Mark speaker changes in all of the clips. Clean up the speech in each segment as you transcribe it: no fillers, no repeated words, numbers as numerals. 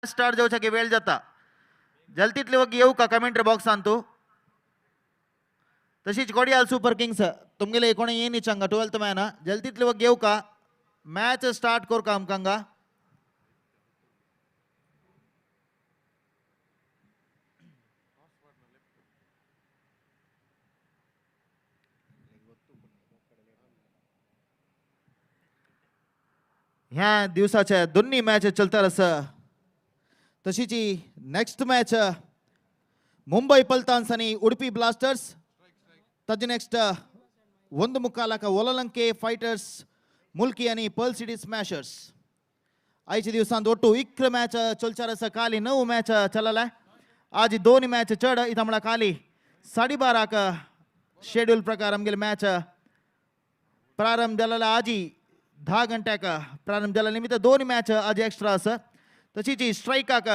Speaker 1: Start जाऊच्या वेळ जाता जलतीतले वग येऊ का कमेंट्री बॉक्स आणतो तशीच कोडियाल सुपर किंग्स तुमगेले कोणी ये निचंगा 12th मॅन जलतीतले वग येऊ का मैच स्टार्ट कोर का आमकांगा ह्या दिवसाच्या दोन्ही मॅच चलता रस तशीची नेक्स्ट मैच मुंबई पल्टान्स आणि उडुपी ब्लास्टर्स तज नेक्स्ट ಒಂದು ಮುಕ್ಕಾಲಕ ಒಲಲಂಕೆ ಫೈಟರ್ಸ್ ಮುಲ್ಕಿ आणि पर्ल सिटी स्मॅशर्स आयच्या दिवसांत ಒಟ್ಟು इक्र मॅच चलचारस काली 9 मॅच चलला आज दोन मॅच चढ इथं मला काली 12:30 शेड्यूल प्रकार आमगेले मॅच प्रारंभ झालेला आजी 10 घंट्याक प्रारंभ झाला निमित्त दोन मॅच आज एक्स्ट्रा अस तशीची स्ट्राईकाक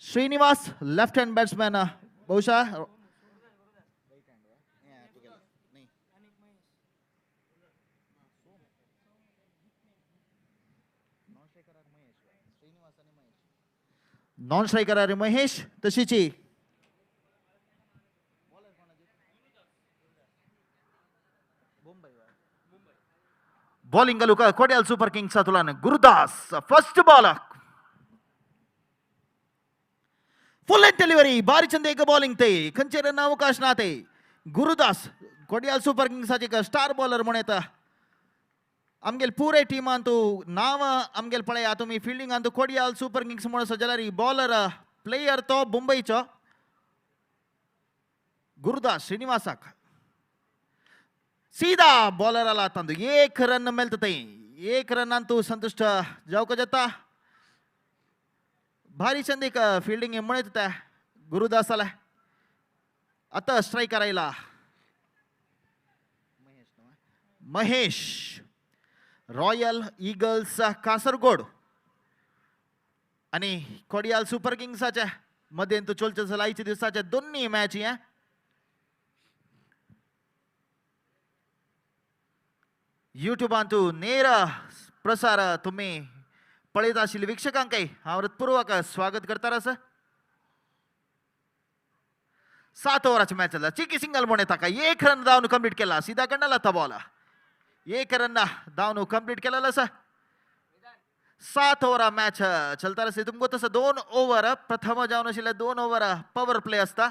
Speaker 1: श्रीनिवास लेफ्ट हँड बॅट्समॅन बहुशा नॉन स्ट्रायकर आहे महेश तशीची बॉलिंग का कोडियाल सुपर किंग्स तुलान Gurudas first ball full end delivery बारी चंद एक बॉलिंग ते खंचे रन अवकाश ना ते Gurudas Kodial super kings star bowler म्हणत आमगेल पूरे टीम अंतु नाव आमगेल पळे तुम्ही फील्डिंग अंतु कोडियाल सुपर किंग्स म्हणून सजलारी बॉलर प्लेयर तो मुंबईचो गुरुदास श्रीनिवासाक सीधा बॉलर आला ತಂದು एक रन मेलते एक रन अंतु संतुष्ट जाऊक जाता भारी चंदिक फील्डिंग म्हणत गुरुदासाला आता स्ट्राईकर आयला महेश रॉयल ईगल्स कासरगोड आणि कोडियाल सुपर किंग्सच्या मध्ये चोलच्या झालायच्या दिवसाच्या दोन्ही मॅच या यूट्यूब अंतु ನೇರ प्रसार तुम्ही पळत असशील वीक्षकांकाई हृदयपूर्वक स्वागत करतारा सर 7 ओव्हरची मॅच झाला चिकी सिंगल म्हणे ताका एक रन धावन कंप्लीट केला सीधा कंडाला था बॉल एक रन धावन कंप्लीट केलेला सर 7 ओव्हर मॅच चलता रसे तुमको तसं 2 ओव्हर प्रथम जाऊन आशिल्ले 2 ओव्हर पॉवर प्ले असता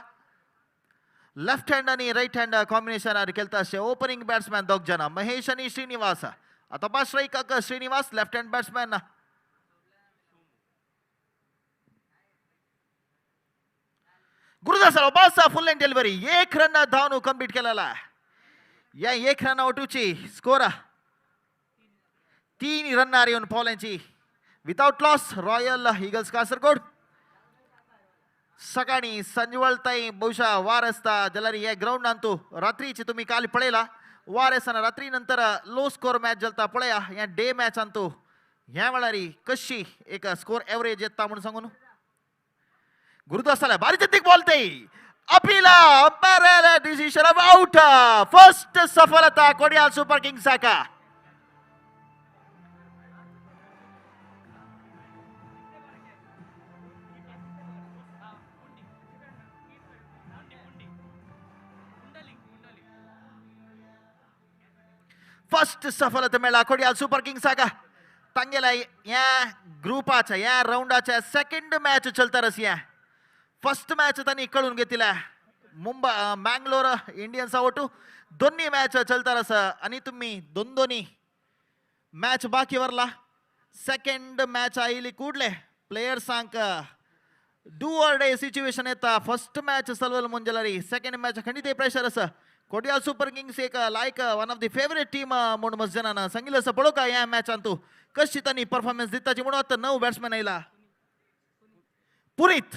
Speaker 1: लेफ्ट हँड आणि राईट हँड कॉम्बिनेशन केलता असे ओपनिंग बॅट्समॅन दोग जन महेश आणि श्रीनिवास आता पाच strike Srinivas left hand batsman Gurudas बस फुल एंड डिलिव्हरी एक रन धावन कंप्लीट केलेला या एक रन आउटची स्कोर 3 रन येऊन पॉलांची without loss royal eagles Kasaragod सकाळी संजवळताई बहुशा वार असता जलारी या ग्राउंड आणतो रात्रीची तुम्ही काल पळेला वार असताना रात्री नंतर लो स्कोर मॅच जलता पळया या डे मॅच आणतो ह्या वेळारी कशी एक स्कोर एव्हरेज येता म्हणून सांगून गुरुदासाला बारी चंदिक बोलते अपीला umpire decision of out first सफलता कोडियाल सुपर किंग्स का फर्स्ट सफलता मेळा कोडियाल सुपर किंग्स का तांगेला या ग्रुपाच्या या राउंडाच्या सेकंड मॅच चलता रसिया फर्स्ट मॅच त्यांनी कळून घेतला मुंबई मँगलोर इंडियन्स ओटू दोन्ही मॅच चलता रस आणि तुम्ही दोन्ही मॅच बाकी वरला सेकंड मॅच आईली कुडले प्लेयर सांग डू ऑर डे सिच्युएशन येता फर्स्ट मॅच सलवल मुंजलारी सेकंड मॅच खंडित प्रेशर अस कोडियाल सुपर किंग्स एक लायक one of the favourite team म्हणून मस्त जणांना सांगितलं असं पळो का या मॅच आणतो कशी त्यांनी परफॉर्मन्स दिताची म्हणून आता 9 बॅट्समॅन आयला पुनीत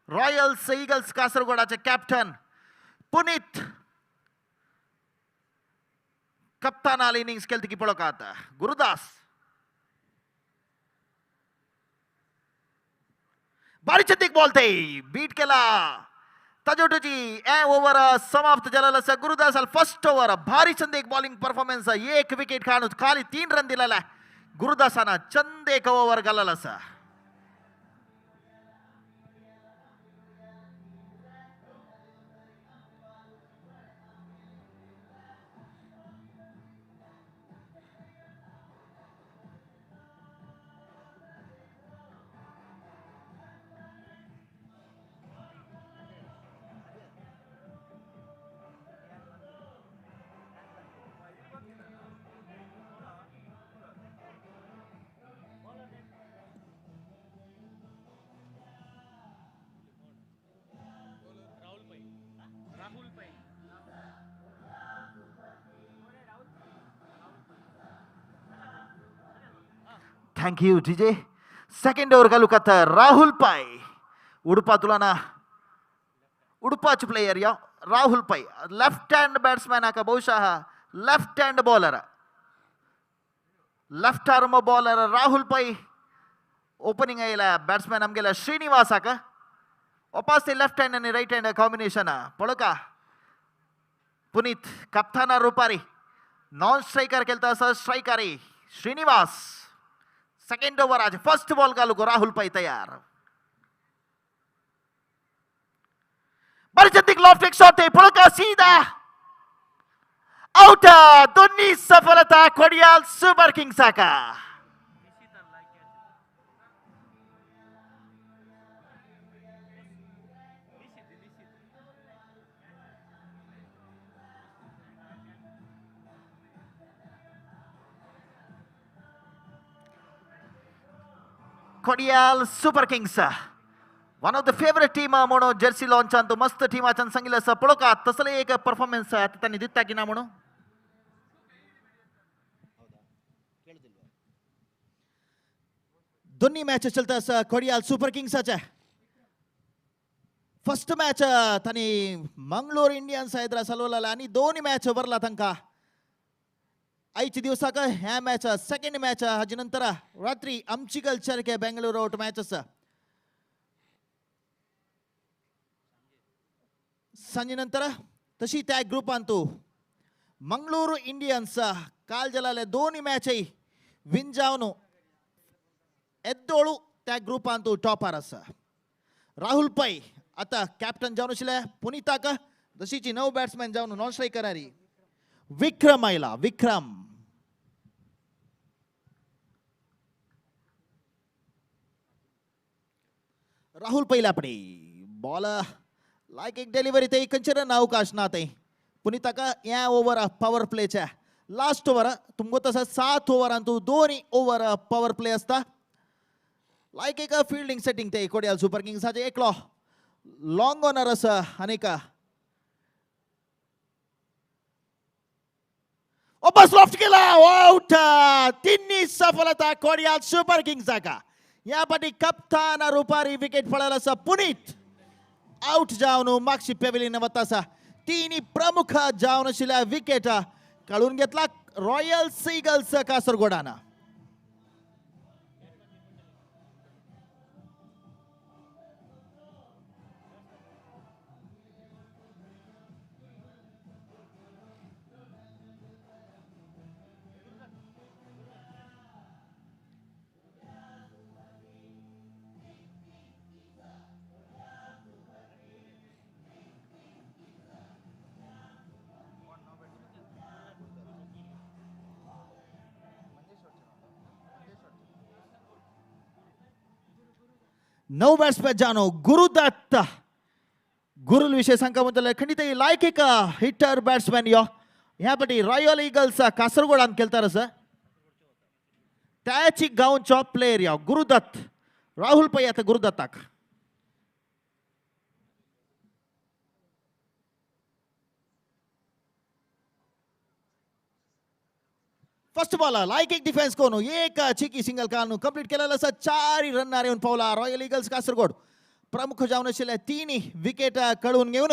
Speaker 1: रॉयल ईगल्स कासरगोडाचे कॅप्टन पुनीत कप्तान आल इनिंग्स केली की पळो का आता गुरुदास बारी चंदिक बोलते बीट केला तजोटूची ए ओव्हर समाप्त झालेला गुरुदास फर्स्ट ओव्हर भारी चंद एक बॉलिंग परफॉर्मन्स एक विकेट काढून खाली 3 रन दिलेला गुरुदासाना चंद एक ओव्हर घालला असा. Thank you DJ. Second over घालू का राहुल पाय उडुपा तुलाना उडुपाचे प्लेयर या राहुल पै लेफ्ट हँड बॅट्समॅन आका ಬಹುಶಃ left hand bowler left arm bowler Rahul पै ओपनिंग आयला बॅट्समॅन आमगेला श्रीनिवास आका वापस ते लेफ्ट हँड आणि राईट हँड कॉम्बिनेशन पळो का पुनीत कप्ताना रुपारी नॉन स्ट्रायकर केलता असं स्ट्रायकरी श्रीनिवास. सेकंड ओव्हर आज फर्स्ट बॉल घालू को राहुल पै तयार. बरीचंदिक लॉफ्ट एक शॉट आहे पळो का सीधा आउट. दोन्ही सफलता कोडियाल सुपर किंग्स आका. Kodial super kings one of the favourite team म्हणून जर्सी लॉन्च अंतू मस्त टीमाच्यान सांगितलं असं पळो का तसले एक परफॉर्मन्स त्यांनी दिता की ना म्हणून. दोन्ही मॅच चलता कोडियाल सुपर किंग्साच्या. फर्स्ट मॅच त्यांनी मंगळूर इंडियन्स हैदरा सलवला आणि दोन्ही मॅच भरला तांका आईच्या दिवसाक ह्या मॅच सेकंड मॅच हाजे नंतर रात्री आमची कल्चर के बेंगळूर आउट मॅच सांजे नंतर तशी त्या ग्रुपान तू मंगळूर इंडियन्स काल जलाले दोन्ही मॅच विन जावन एद्दोळू त्या ग्रुपान तू टॉपर असा. राहुल पै आता कॅप्टन जावन आशिल्ले पुनीताक तशीची 9 बॅट्समॅन जावन नॉन स्ट्रायकर आरी विक्रम आयला. विक्रम राहुल पहिला पडे बॉल लायक एक डिलिव्हरी ते कंचन अवकाश ना ते पुनीताका या ओव्हर पॉवर प्लेच्या लास्ट ओव्हर तुमको तसा 7 ओव्हरांतू दोन्ही ओव्हर पॉवर प्ले असता. लायक एक फिल्डिंग सेटिंग ते कोडियाल सुपर किंग्साचे एकलो लॉंग ऑनर असा अनेक वापस लॉफ्ट केला आउट. तिन्ही सफलता कोडियाल सुपर किंग्साका. या पाठी कप्तान रुपारी विकेट पडायला असा पुनीत आउट जावन मागची पेविलियन वतासा तिन्ही प्रमुख जावन आशिल्ल्या विकेट काढून घेतला रॉयल सीगल्स कासरगोडाना. नऊ बॅट्समॅन जानो गुरुदत्त गुरुल विषय सांगा म्हटलं खंडित लायक एक हिटर बॅट्समॅन यो ह्या पटी रॉयल ईगल्स कासरगोडान केलता रस त्याची गावचो प्लेयर यो गुरुदत्त. राहुल पै आता गुरुदत्ताक फर्स्ट बॉल लायक एक डिफेन्स कोण एक चिकी सिंगल कान कंप्लीट केलेला असा 4 रन येऊन पावला रॉयल ईगल्स कासरगोड. प्रमुख जावन आशिल्ले 3 विकेट काढून घेवन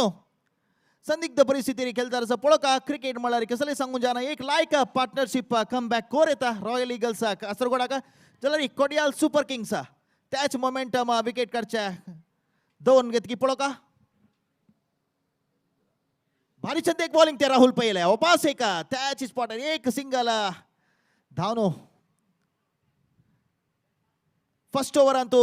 Speaker 1: संदिग्ध परिस्थितीने खेळता पळका क्रिकेट म्हळ्यार कसले सांगून जाना एक लायक पार्टनरशिप कम बॅक कोर येता रॉयल ईगल्स कासरगोडाक जाल्यार कोडियाल सुपर किंग्स त्याच मोमेंटम विकेट काडच्या 2 घेतकी पळका भारी छंद एक बॉलिंग ते राहुल पहिले वापस एक त्याची स्पॉट एक सिंगल धावनो फर्स्ट ओव्हर आणतो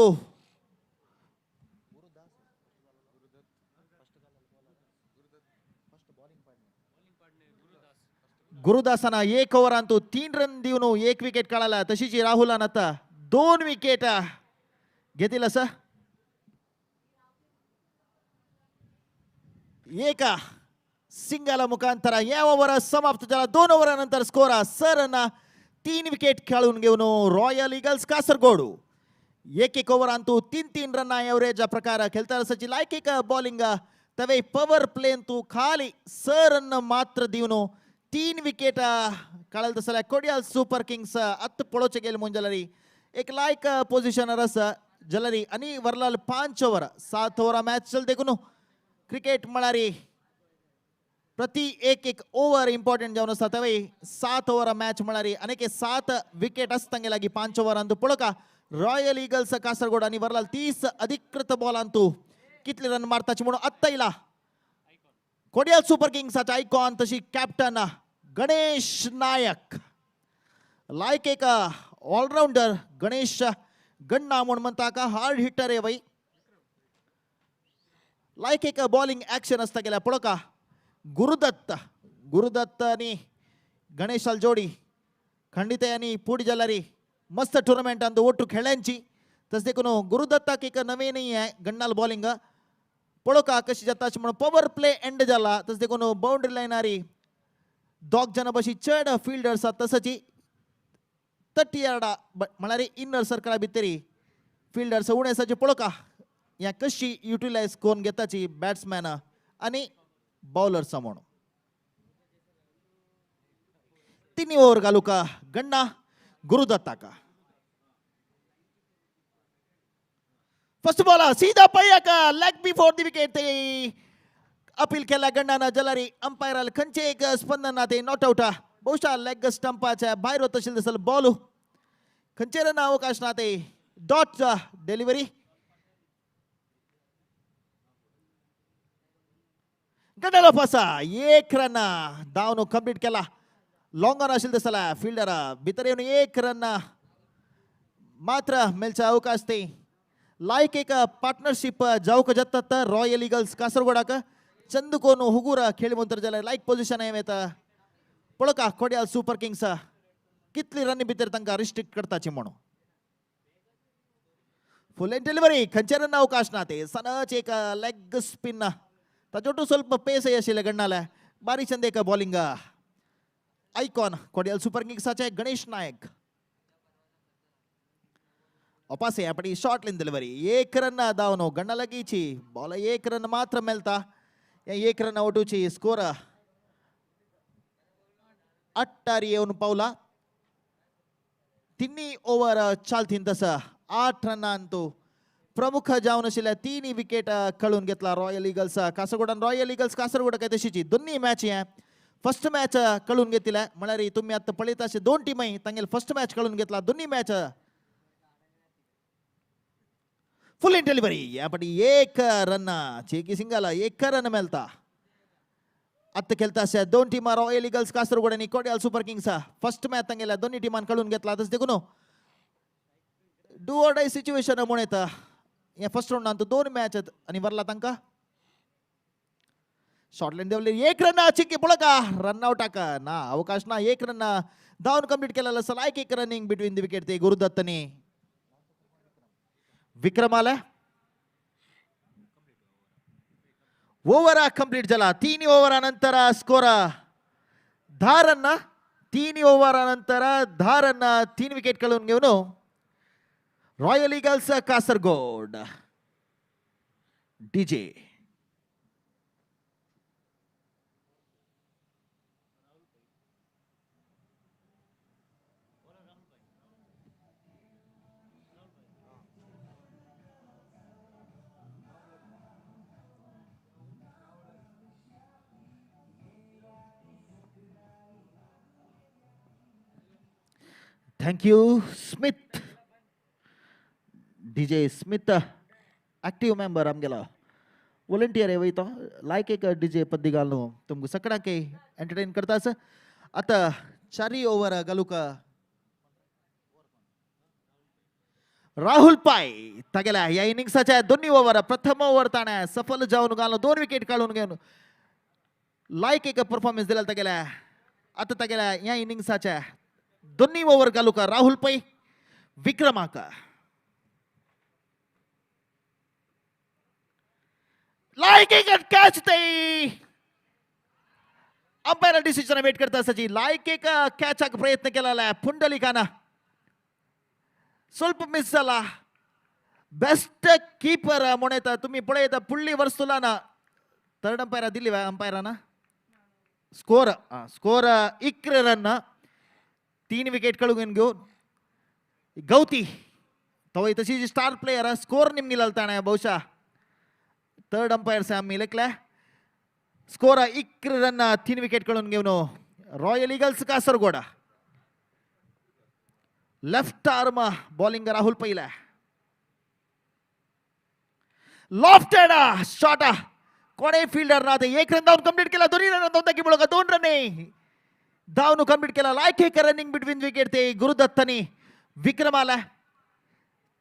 Speaker 1: गुरुदासना एक ओव्हर आणतो 3 रन देऊन 1 विकेट काढायला तशीच राहुल आता 2 विकेट घेतील असं एका सिंगल मुखांतर या ओव्हर समाप्त झाला 2 ओव्हरानंतर स्कोर सरना 3 विकेट खेळून घेऊन रॉयल ईगल्स कासरगोड एक ओव्हर आणतो 3 रन एवरेज प्रकार खेळता असची लायक बॉलिंग तवे पवर प्लेन तू खाली सरन मात्र देऊन 3 विकेट काढल तसला कोडियाल सुपर किंग्स अत पळोचे गेल मुंजलरी एक लायक पोझिशन रस जलरी आणि वरलाल 5 ओव्हर 7 ओव्हर मॅच चल देखून क्रिकेट मळारी प्रति एक ओव्हर इंपॉर्टंट जाऊन असता तवे 7 ओव्हर मॅच मळारी अनेक 7 विकेट असतंगे लागी 5 ओव्हर अंतु पळका रॉयल ईगल्स कासरगोड आणि वरलाल 30 अधिकृत बॉल अंतु कितले रन मारताची म्हणून आत्ता इला कोडियाल सुपर किंग्स आयकॉन तशी कॅप्टन गणेश नायक लायक एक ऑलराउंडर गणेश गण्णा म्हणून म्हणता का हार्ड हिटर आहे बाई लायक एक बॉलिंग ऍक्शन असता गेला पळका गुरुदत्त आणि गणेशाल जोडी खंडित आणि पुढे जलारी मस्त टूर्नामेंट अंದು ಒಟ್ಟು खेळ्यांची तस देखून गुरुदत्ता एक नवे नाही आहे गण्णाल बॉलिंग पळोका कशी जाताची म्हणून पॉवर प्ले एंड झाला तस देखून बाउंड्री लाईन आरी 2 जण बशी चढ फील्डर्स तसची 30 यार्ड म्हणारे इनर सर्कल भितरी फील्डर्स उण्यासाची पळोका या कशी युटिलाइज कोण घेताची बॅट्समॅन आणि बॉलर समोर 3 ओव्हर घालू का गण्णा गुरुदत्ता का फर्स्ट बॉल सीधा पहिया का leg before the wicket appeal केला गण्णानं जलारी अंपायर खंचे एक स्पंदन ते नॉट आउट बहुशः लेग स्टंपाच्या बाहेर होत असेल तसं बॉल खंचे रन अवकाश नाते डॉट डिलिव्हरी गण्णाला फसा 1 रन धावनो कंप्लीट केला लॉंग ऑन असेल तसला फील्डर भितर येऊन 1 रन मात्र मेलचा अवकाश ते लायक एक पार्टनरशिप जाऊक जातात रॉयल ईगल्स कासरगोडाक चंदुकोन हुगूर खेळी म्हणतर जाला लायक पोझिशन आहे पळका कोडियाल सुपर किंग्स कितली रन भितर तांकां रिस्ट्रिक्ट करताची म्हणून फुल एंड डिलिव्हरी खंचे रन अवकाश ना ते सनच एक लेग स्पिन ताजोटू ಸ್ವಲ್ಪ पेस आशिल्ले गण्णाला बारी चंद एक बॉलिंग आयकॉन कोडियाल सुपर किंग्साचे गणेश नायक अपासे अपनी शॉर्ट लाइन डिलिव्हरी 1 रन धावनो गण्णा लगीची बॉल 1 रन मात्र मेलता 1 रन आउटची स्कोर 8 येऊन पावला 3 ओव्हर चालतीन तसं 8 रनांतू प्रमुख जाऊन आशिल्ल्या 3 विकेट कळून घेतला royal eagles Kasaragod royal eagles Kasaragod काय तशीची दोन्ही मॅच फर्स्ट मॅच कळून घेतला म्हणारी तुम्ही आता पळीत असे 2 टीमही तांगेल फर्स्ट मॅच कळून घेतला दोन्ही मॅच फुल इन डिलिव्हरी यापटी 1 रन चेकी सिंगल 1 रन मेलता आता खेळता अशा 2 टीम रॉयल ईगल्स कासरगोड आणि Kodiyal super Kings first match तांगेल्या दोन्ही टीमान कळून घेतला तस देखून डू ऑर डाय सिच्युएशन म्हणून या फर्स्ट राउंड अंतु 2 मॅच आणि वरला तांका शॉर्ट लाइन देवली 1 रन चिक्की पळका रन आउट का ना अवकाश ना 1 रन धावून कंप्लीट केलेला लायक 1 रनिंग बिटवीन द विकेट ते गुरुदत्तने विक्रम आला ओव्हर कंप्लीट झाला 3 ओव्हर नंतर स्कोर 10 रन 3 ओव्हर नंतर 10 रन 3 विकेट कळून घेऊन royal eagles Kasaragod DJ thank you Smith DJ Smith active member आमगेला वॉलंटियर आहे वही तो लायक एक डीजे पद्दी घालून तुमको सकड़ा के एंटरटेन करता आता 4 ओव्हर घालू का राहुल पाय तागेला या इनिंग्सच्या दोन्ही ओव्हर प्रथम ओव्हर ताण्या सफल जाऊन घालून 2 विकेट काढून घेऊन लायक एक परफॉर्मन्स दिला तागेला आता तागेला या इनिंग्सच्या दोन्ही ओव्हर घालू का राहुल पै विक्रमांक लायक एक कॅच ते अंपायर डिसिजन वेट करता असताची लायक एक कॅच प्रयत्न केला पुंडलिकाना ಸ್ವಲ್ಪ ಮಿಸ್ ಅಲ್ಲ ಬೆಸ್ಟ್ ಕೀಪರ್ ಮೊಣೆತ तुम्ही पळयता पुडली वर्सुलाना थर्ड अंपायर दिली अंपायराना स्कोर 11 रन 3 विकेट कळून घेऊन गौती तवय तशी जी स्टार प्लेयर स्कोर निम्नी ललताना बहुशः थर्ड अंपायर सॅम मिलकला स्कोर 11 रन 3 विकेट कळून घेऊन रॉयल ईगल्स कासरगोडा लेफ्ट आर्म बॉलिंग राहुल पहिला लॉफ्टेड शॉट कोणे फील्डर ना ते 1 रन धावून कंप्लीट केला 2 रन धावून की बोलका 2 रन धावून कंप्लीट केला लायक एक रनिंग बिटवीन विकेट ते गुरुदत्तनी विक्रमाला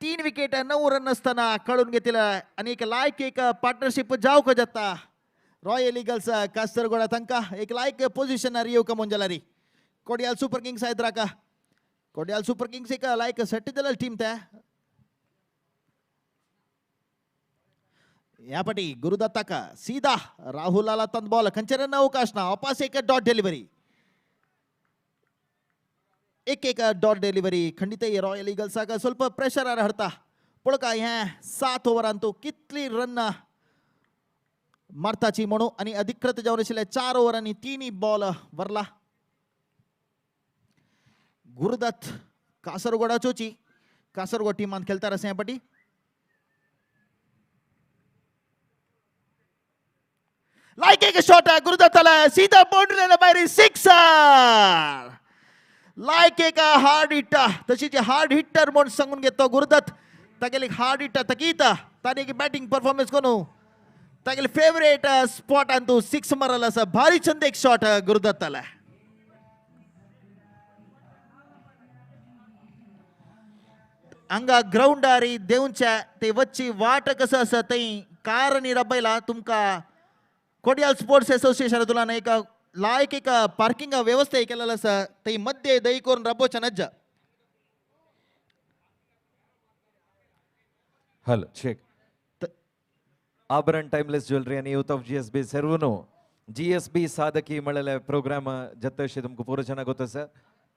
Speaker 1: 3 विकेट 9 रन असताना कळून घेतला आणि एक लायक एक पार्टनरशिप जाऊ का जत्ता रॉयल ईगल्स कासरगोडा तंका एक लायक पोझिशन रियो का मुंजलारी Kodial super kings Hyderabad Kodial super kings एक लायक सेट दिला टीम त्या यापटी गुरुदत्ता का सीधा राहुलाला तंद बॉल कंचरन अवकाश ना वापस एक डॉट डिलिव्हरी एक डॉट डिलिव्हरी खंडित रॉयल ईगल्स का ಸ್ವಲ್ಪ प्रेशर हरता पुळका ह्या 7 ओव्हरांतू कितली रन मारताची म्हणू आणि अधिकृत जाऊन 4 ओव्हरांनी 3 बॉल वरला गुरुदत्त कासरगोडा चोची कासरगोड टीम खेलता रसे पटी लाइक एक शॉट गुरुदत्ताला सीधा बाउंड्रीला बाहेर सिक्सर लाइक एक हार्ड हिट तशी हार्ड हिटर म्हणून सांगून घेतो गुरुदत्त तागेले हार्ड हिट तकीता ताने बॅटिंग परफॉर्मन्स कोणू तागेले फेवरेट स्पॉट अंतू 6 मारला असा भारी चंद एक शॉट गुरुदत्ताला अंगा ग्राउंड आरी देऊनच्या ते वच्ची वाट कसं असं तई कार आणि रब्बायला तुमका कोडियाल स्पोर्ट्स असोसिएशन तुला एक लायक एक पार्किंग व्यवस्था केलेलं असं तई मध्ये दही करून रब्बोच्या नज्ज
Speaker 2: hello check Abharan timeless jewellery आणि यूथ ऑफ GSB सर्वनो GSB साधकी मळले प्रोग्राम जत्तशे तुमको पूर्ण जन गोत सर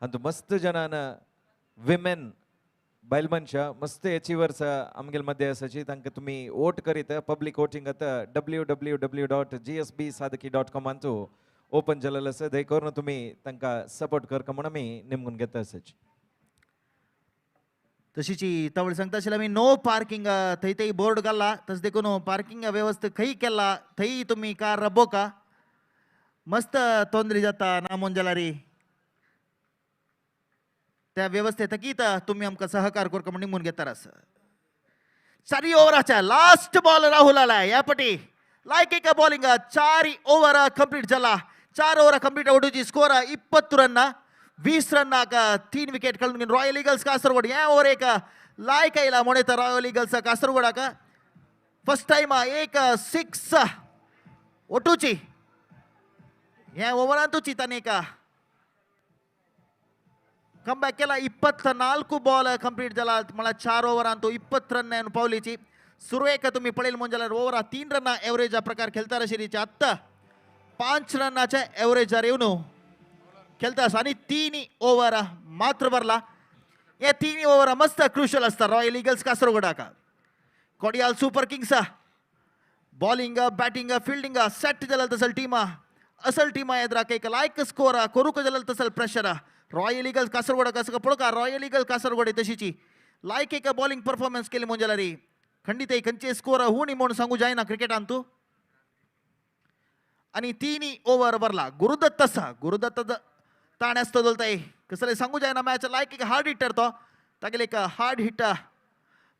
Speaker 2: अंतु मस्त जनान विमेन बैलमनच्या मस्त अचीवर्स आमगेल मध्ये असाची तांकां तुम्ही वोट करीत पब्लिक वोटिंग आता www.gsbsadaki.com अंतू ओपन जल्लेलं असं दय करून तुम्ही तांकां सपोर्ट करका म्हणून आमी नेमून घेता असाची
Speaker 1: तशीची तवळ सांगता आशिल्लें आमी नो पार्किंग थंय थंय बोर्ड घाल्ला तस देखून पार्किंग व्यवस्था खंय केला थंय तुम्ही कार रब्बोका मस्त तोंदरी जाता ना मोंजलारी त्या व्यवस्थेत गीत तुम्ही आमका सहकार करका म्हणून निमून घेता रस 4 ओव्हराच्या लास्ट बॉल राहुल आला यापटी लायक एक बॉलिंग 4 ओव्हर कंप्लीट झाला 4 ओव्हर कंप्लीट आवडूची स्कोर 20 रन 20 रन 3 विकेट कळून घेऊन रॉयल ईगल्स कासरगोड या ओव्हर एक लायक आयला म्हणून तर रॉयल ईगल्स कासरगोडा का फर्स्ट टाइम एक 6 ओटूची या ओव्हरांतूची ताने का कम बॅक केला 24 बॉल कंप्लीट झाला मला 4 ओव्हरांतू 20 रन पावलीची सुरू एक तुम्ही पडेल म्हणजे ओव्हर 3 रन एव्हरेज प्रकार खेळता शिरीच्या आत्ता 5 रनाच्या एव्हरेज येऊन खेळतास आणि 3 ओव्हर मात्र भरला या 3 ओव्हर मस्त क्रुशल असतात रॉयल ईगल्स कासरगोडा का Kodial super kings bowling batting fielding set जलल तसल टीम असल टीम एद्राक एक लायक स्कोर करूक जलल तसल प्रेशर रॉयल ईगल्स कासरगोडा कसं पळका रॉयल ईगल्स कासरगोडे तशीची लायक एक बॉलिंग परफॉर्मन्स केली मोंजलारी खंडित खंचे स्कोर होणी म्हणून सांगू जायना क्रिकेट अंतू आणि 3 ओव्हर भरला गुरुदत्त ताण्यास्त दोलताय कसं सांगू जायना मॅच लायक एक हार्ड हिटर तो तागेले एक हार्ड हिट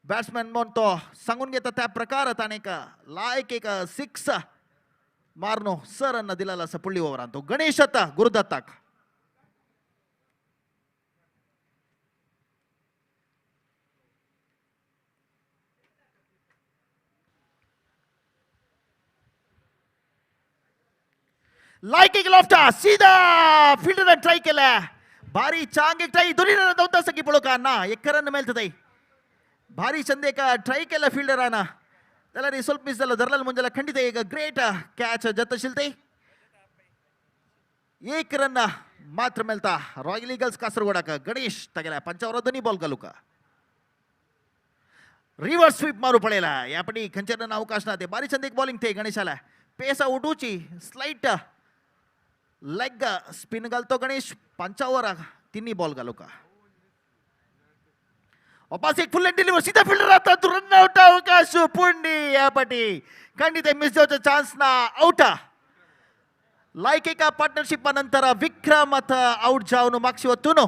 Speaker 1: बॅट्समॅन म्हणून तो सांगून घेता त्या प्रकार ताने का लायक एक 6 मारनो रन दिला असं पुढली ओव्हर आणतो गणेश आता गुरुदत्ताक लायकिंग लॉफ्टा सीधा फील्डर ट्राय केला भारी चांगली ट्राय दोन्ही रन नव्हता सकी पळोकांना एक रन मेळतदय भारी चंदे का ट्राय केला फील्डरांना त्याला रे ಸ್ವಲ್ಪ ಮಿಸ್ ಅಲ್ಲ ದರ್ಲಲ್ ಮುಂಜಲ ಖಂಡಿತ ಈಗ ಗ್ರೇಟ್ ಕ್ಯಾಚ್ ಜತ್ತಶಿಲ್ತೆ एक रन मात्र मिळता रॉयल ईगल्स कासरगोडाक गणेश तगेला पंचावर दोन्ही बॉल घालूक रिव्हर्स स्वीप मारू पडेला यापडी खंचरना अवकाश ना ते बारी चंद एक बॉलिंग ते गणेशाला पेसा उडूची स्लाइट लेग स्पिन घालतो गणेश पंचावर तिन्ही बॉल घालूक वापस एक फुल डिलिव्हर सीधा फील्डर आता रन आउट अवकाश पुंडी यापटी ಖಂಡಿತ ಮಿಸ್ जावचा ಚಾನ್ಸ್ ना ಔಟ್ लायक एका पार्टनरशिप नंतर विक्रम आउट जाऊन मागची वतून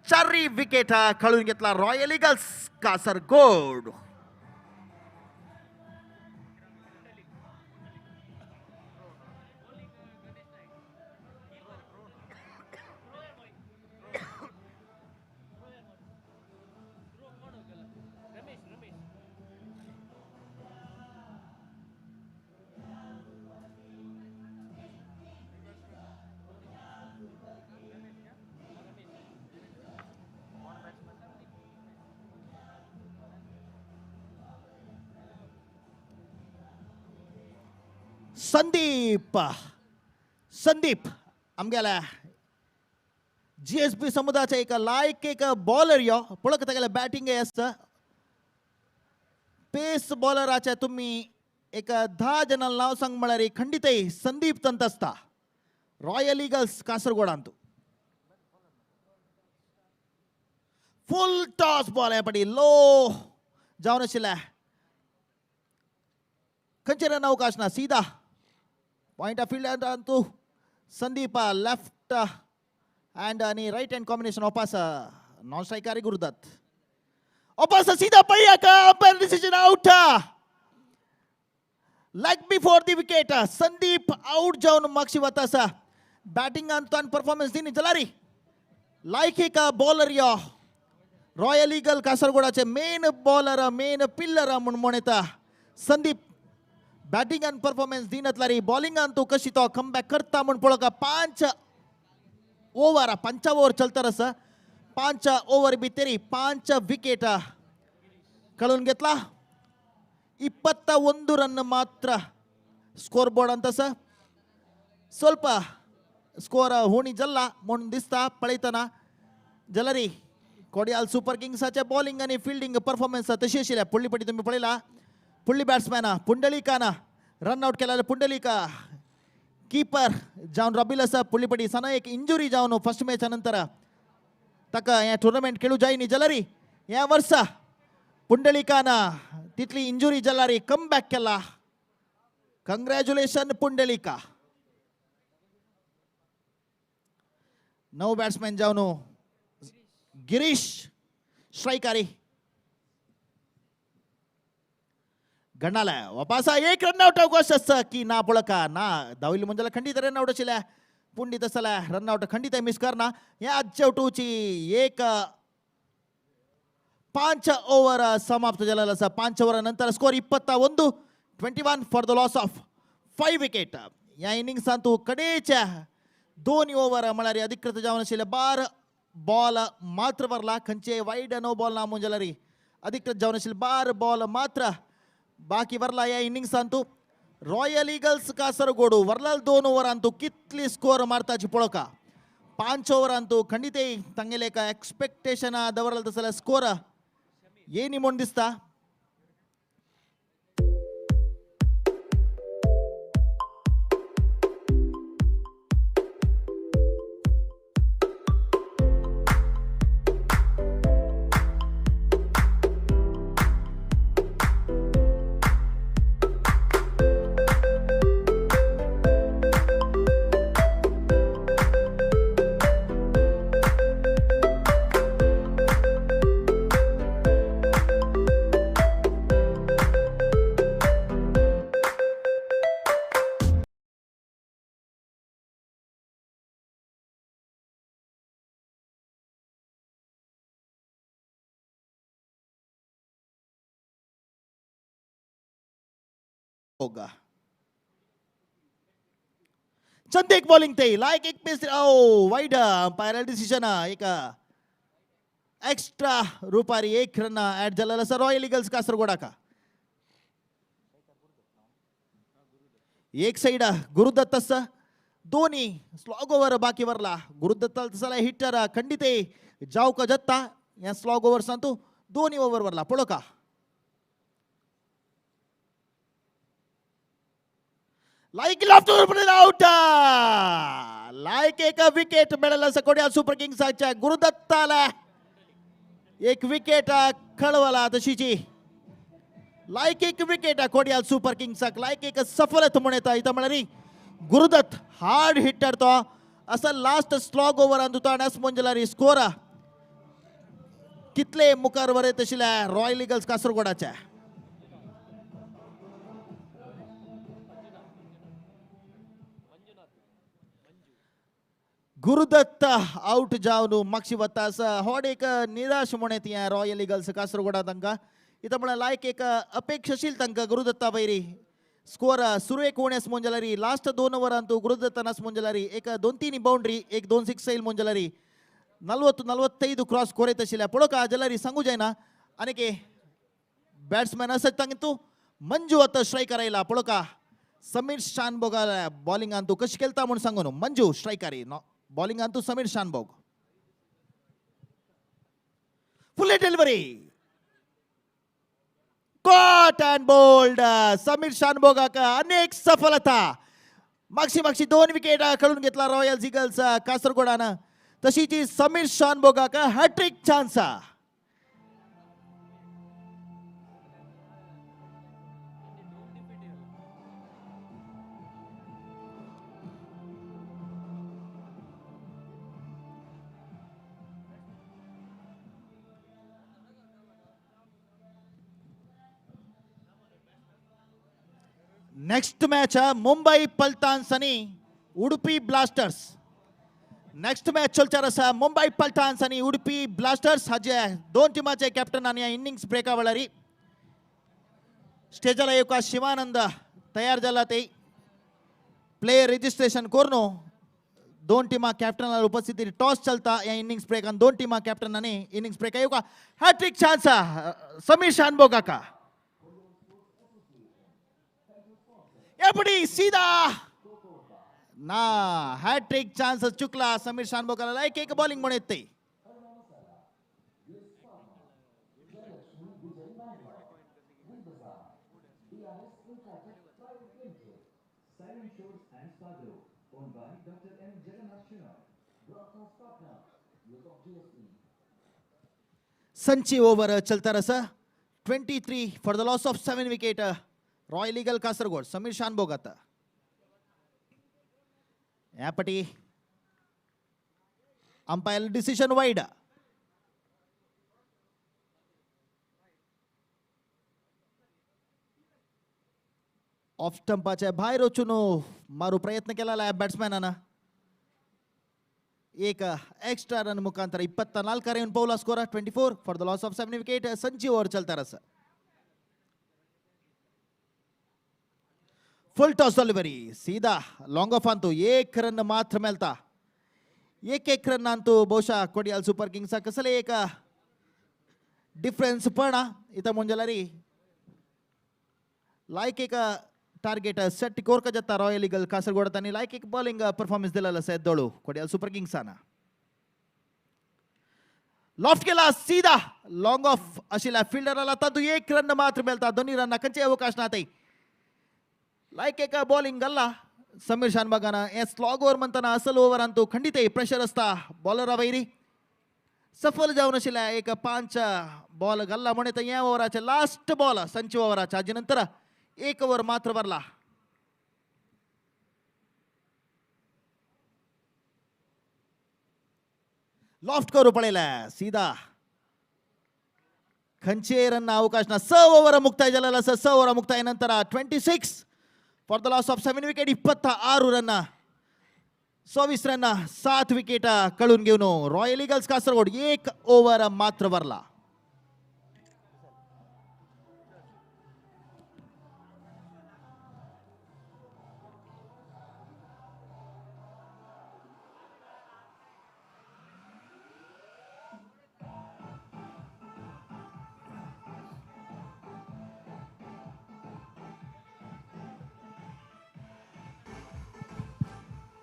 Speaker 1: 4 विकेट खेळून घेतला रॉयल ईगल्स कासरगोड संदीप आमगेला GSB समुदायाचा एक लायक एक बॉलर यो पळक तेगेला बॅटिंग असत पेस बॉलराच्या तुम्ही एक 10 जणांना नाव सांग म्हळ्यार खंडित संदीप तंत असता रॉयल ईगल्स कासरगोडांतू फुल टॉस बॉल आहे पडी लो जाऊन आशिल्ला खंयचे रन अवकाश ना सीधा point of field Antu Sandeep left and आणि राइट हँड कॉम्बिनेशन वापस नॉन स्ट्राइकर गुरुदत्त वापस सीधा पहिया का umpire decision out leg before the wicket Sandeep out जाऊन मागची वतास बॅटिंग अंतु परफॉर्मन्स दिनी जलारी लायक एक बॉलर यो रॉयल ईगल कासरगोडाचे मेन बॉलर मेन पिल्लर म्हणून म्हणता संदीप बॅटिंग आणि परफॉर्मन्स दिनतला री बॉलिंग अंतू कशी तो कमबॅक करता म्हणून पळोक 5 ओव्हर 5 ओव्हर चलतारस 5 ओव्हर भितरी 5 विकेट खेळून घेतला 21 रन मात्र स्कोर बोर्ड अंतस ಸ್ವಲ್ಪ स्कोर होणी जल्ला म्हणून दिसता पळयतना जलरी कोडियाल सुपर किंग्साचे बॉलिंग आणि फील्डिंग परफॉर्मन्स तशी आशिल्ल्या फुडली पटी तुम्ही पळयला फुडली बॅट्समॅन पुंडलिकाना रन आउट केला पुंडलिका कीपर जाऊन रबिल असा फुडली पटी सना एक इंजुरी जाऊन फर्स्ट मॅच नंतर तक या टूर्नामेंट खेळू जाईनी जलरी या वर्ष पुंडलिकाना तिथली इंजुरी जलारी कम बॅक केला कंग्रॅच्युलेशन पुंडलिका नऊ बॅट्समॅन जाऊन गिरीश स्ट्राइकारी गणाला वापस एक रन आउट अवकाश की ना पळका ना दाविली मंजला खंडित रन आउट आशिल्ल्या पुंडित असला रन आउट खंडित मिस करना या चेवटूची एक 5 ओव्हर समाप्त झालेला असा 5 ओव्हर नंतर score 21 for the loss of 5 wicket या इनिंग्स अंतू कडेच्या 2 ओव्हर म्हळ्यार अधिकृत जावन आशिल्ले 12 बॉल मात्र भरला खंचे वाईड नो बॉल ना मुंजलरी अधिकृत जावन आशिल्ले 12 बॉल मात्र बाकी भरला या innings Antu royal eagles कासरगोडू वर्लाल 2 over Antu कितली स्कोर मारताची पळोका 5 ओव्हर अंतू खंडिते तांगेले का एक्सपेक्टेशन दवरला तसला स्कोर येनी म्हणून दिसता होगा
Speaker 3: चंदेक बॉलिंग ते लायक एक पेस वाईड अंपायर डिसिजन एक एक्स्ट्रा रुपारी 1 रन ऍड झालेला सर रॉयल इगल्स कासरगोडा का एक साइड गुरुदत्त दोन्ही स्लॉग ओव्हर बाकी वरला गुरुदत्त हिटर खंडित जाऊ का जत्ता या स्लॉग ओव्हर सांगतो दोन्ही ओव्हर वरला पळो का लाईक आउट लाईक एक विकेट मिळालं कोड्या सुपर किंग्सच्या गुरुदत्ताला एक विकेट खळवला तशीची लाईक एक विकेट कोड्या सुपर किंग्स लाईक एक सफलत म्हणता इथं म्हणाली गुरुदत्त हार्ड हिटर तो असं लास्ट स्लॉग ओव्हर अंदुतो आणि मंजलारी स्कोर कितले मुखार वर येत आशिल्ल्या रॉयल इगल्स कासरगोडाच्या गुरुदत्त आउट जावन मागची वता होड एक निराश म्हणत या रॉयल इगल्स कासरगोडा तांकां इथं म्हणा लायक एक अपेक्षाशील तांकां गुरुदत्ता वैरी स्कोर सुरेख होण्यास मोंजलारी लास्ट 2 ओव्हरांतू गुरुदत्तानास मोंजलारी एक 2-3 बाउंड्री एक 2 6 मोंजलारी 40-45 क्रॉस कोरत आशिल्ल्या पळो का जलारी सांगू जायना आनी बॅट्समॅन असत तांतू मंजू आता स्ट्रायकर आयला पळो का समीर शानभोग बॉलिंग तू कशी केलता म्हणून सांगू न्हू मंजू स्ट्रायकर बॉलिंग तू Sameer Shanbhog full delivery caught and bowled Sameer शानभोगाक अनेक सफलता मागची 2 विकेट खेळून घेतला रॉयल इगल्स कासरगोडानं तशीच समीर शानभोगाक hat trick chance next match Mumbai Paltans आणि उडुपी ब्लास्टर्स नेक्स्ट मैच चलचार आसा मुंबई पल्टान्स आणि उडुपी ब्लास्टर्स हाजे दोन टिमाचे कॅप्टन आणि इनिंग्स ब्रेका वेळारी स्टेजला येवक शिवानंद तयार जाला ते प्लेयर रजिस्ट्रेशन करून दोन टिमा कॅप्टन उपस्थिती टॉस चलता या इनिंग्स ब्रेकान दोन टिमा कॅप्टन आणि इनिंग्स ब्रेका येवक हॅट्रिक चान्स समीर शानभोगा का एपडी सीधा ना हॅट्रिक चान्स चुकला समीर शानभोगाला एक बॉलिंग म्हणत ते संची ओव्हर चलता रहा 23 for the loss of 7 wicket royal eagle Kasaragod Sameer Shanbhog आता यापटी अंपायर डिसिजन वाईड ऑफ स्टंपाच्या बाहेर वचून मारू प्रयत्न केला बॅट्समॅनानं एक एक्स्ट्रा रन मुखांतर 24 येऊन पवला score 24 for the loss of 7 wicket संची ओव्हर चलता रहा फुल टॉस डिलिव्हरी सीधा लॉंग ऑफ अंतु 1 रन मात्र मेलता एक रन अंतु बहुशः कोडियाल सुपर किंग्स कसले एक डिफरेन्स पण इथं मंजलारी लायक एक टार्गेट सेट कोर का जाता रॉयल इगल कासरगोड तांणी लायक एक बॉलिंग परफॉर्मन्स दिलेला सैद दोळू कोडियाल सुपर किंग्साना लॉफ्ट केला सीधा लॉंग ऑफ आशिल्ल्या फिल्डराला तातू 1 रन मात्र मेलता दोन्ही रन खंयचे अवकाश ना ते लायक एक बॉलिंग गल्ला समीर शानभोगाना हे स्लॉग ओव्हर म्हणताना असल ओव्हर आणतो खंडित प्रेशर असता बॉलरा वैरी सफल जावन आशिल्ल्या एक 5 बॉल गल्ला म्हणत या ओव्हराचे लास्ट बॉल संची ओव्हराच्या हाजे नंतर 1 ओव्हर मात्र भरला लॉफ्ट करू पडेला सीधा खंचे रन अवकाश ना 6 ओव्हर मुक्ताय झालेला 6 ओव्हर मुक्ताय नंतर 26 for the loss of 7 wicket 26 run 24 run 7 wicket कळून घेऊन रॉयल इगल्स कासरगोड 1 ओव्हर मात्र भरला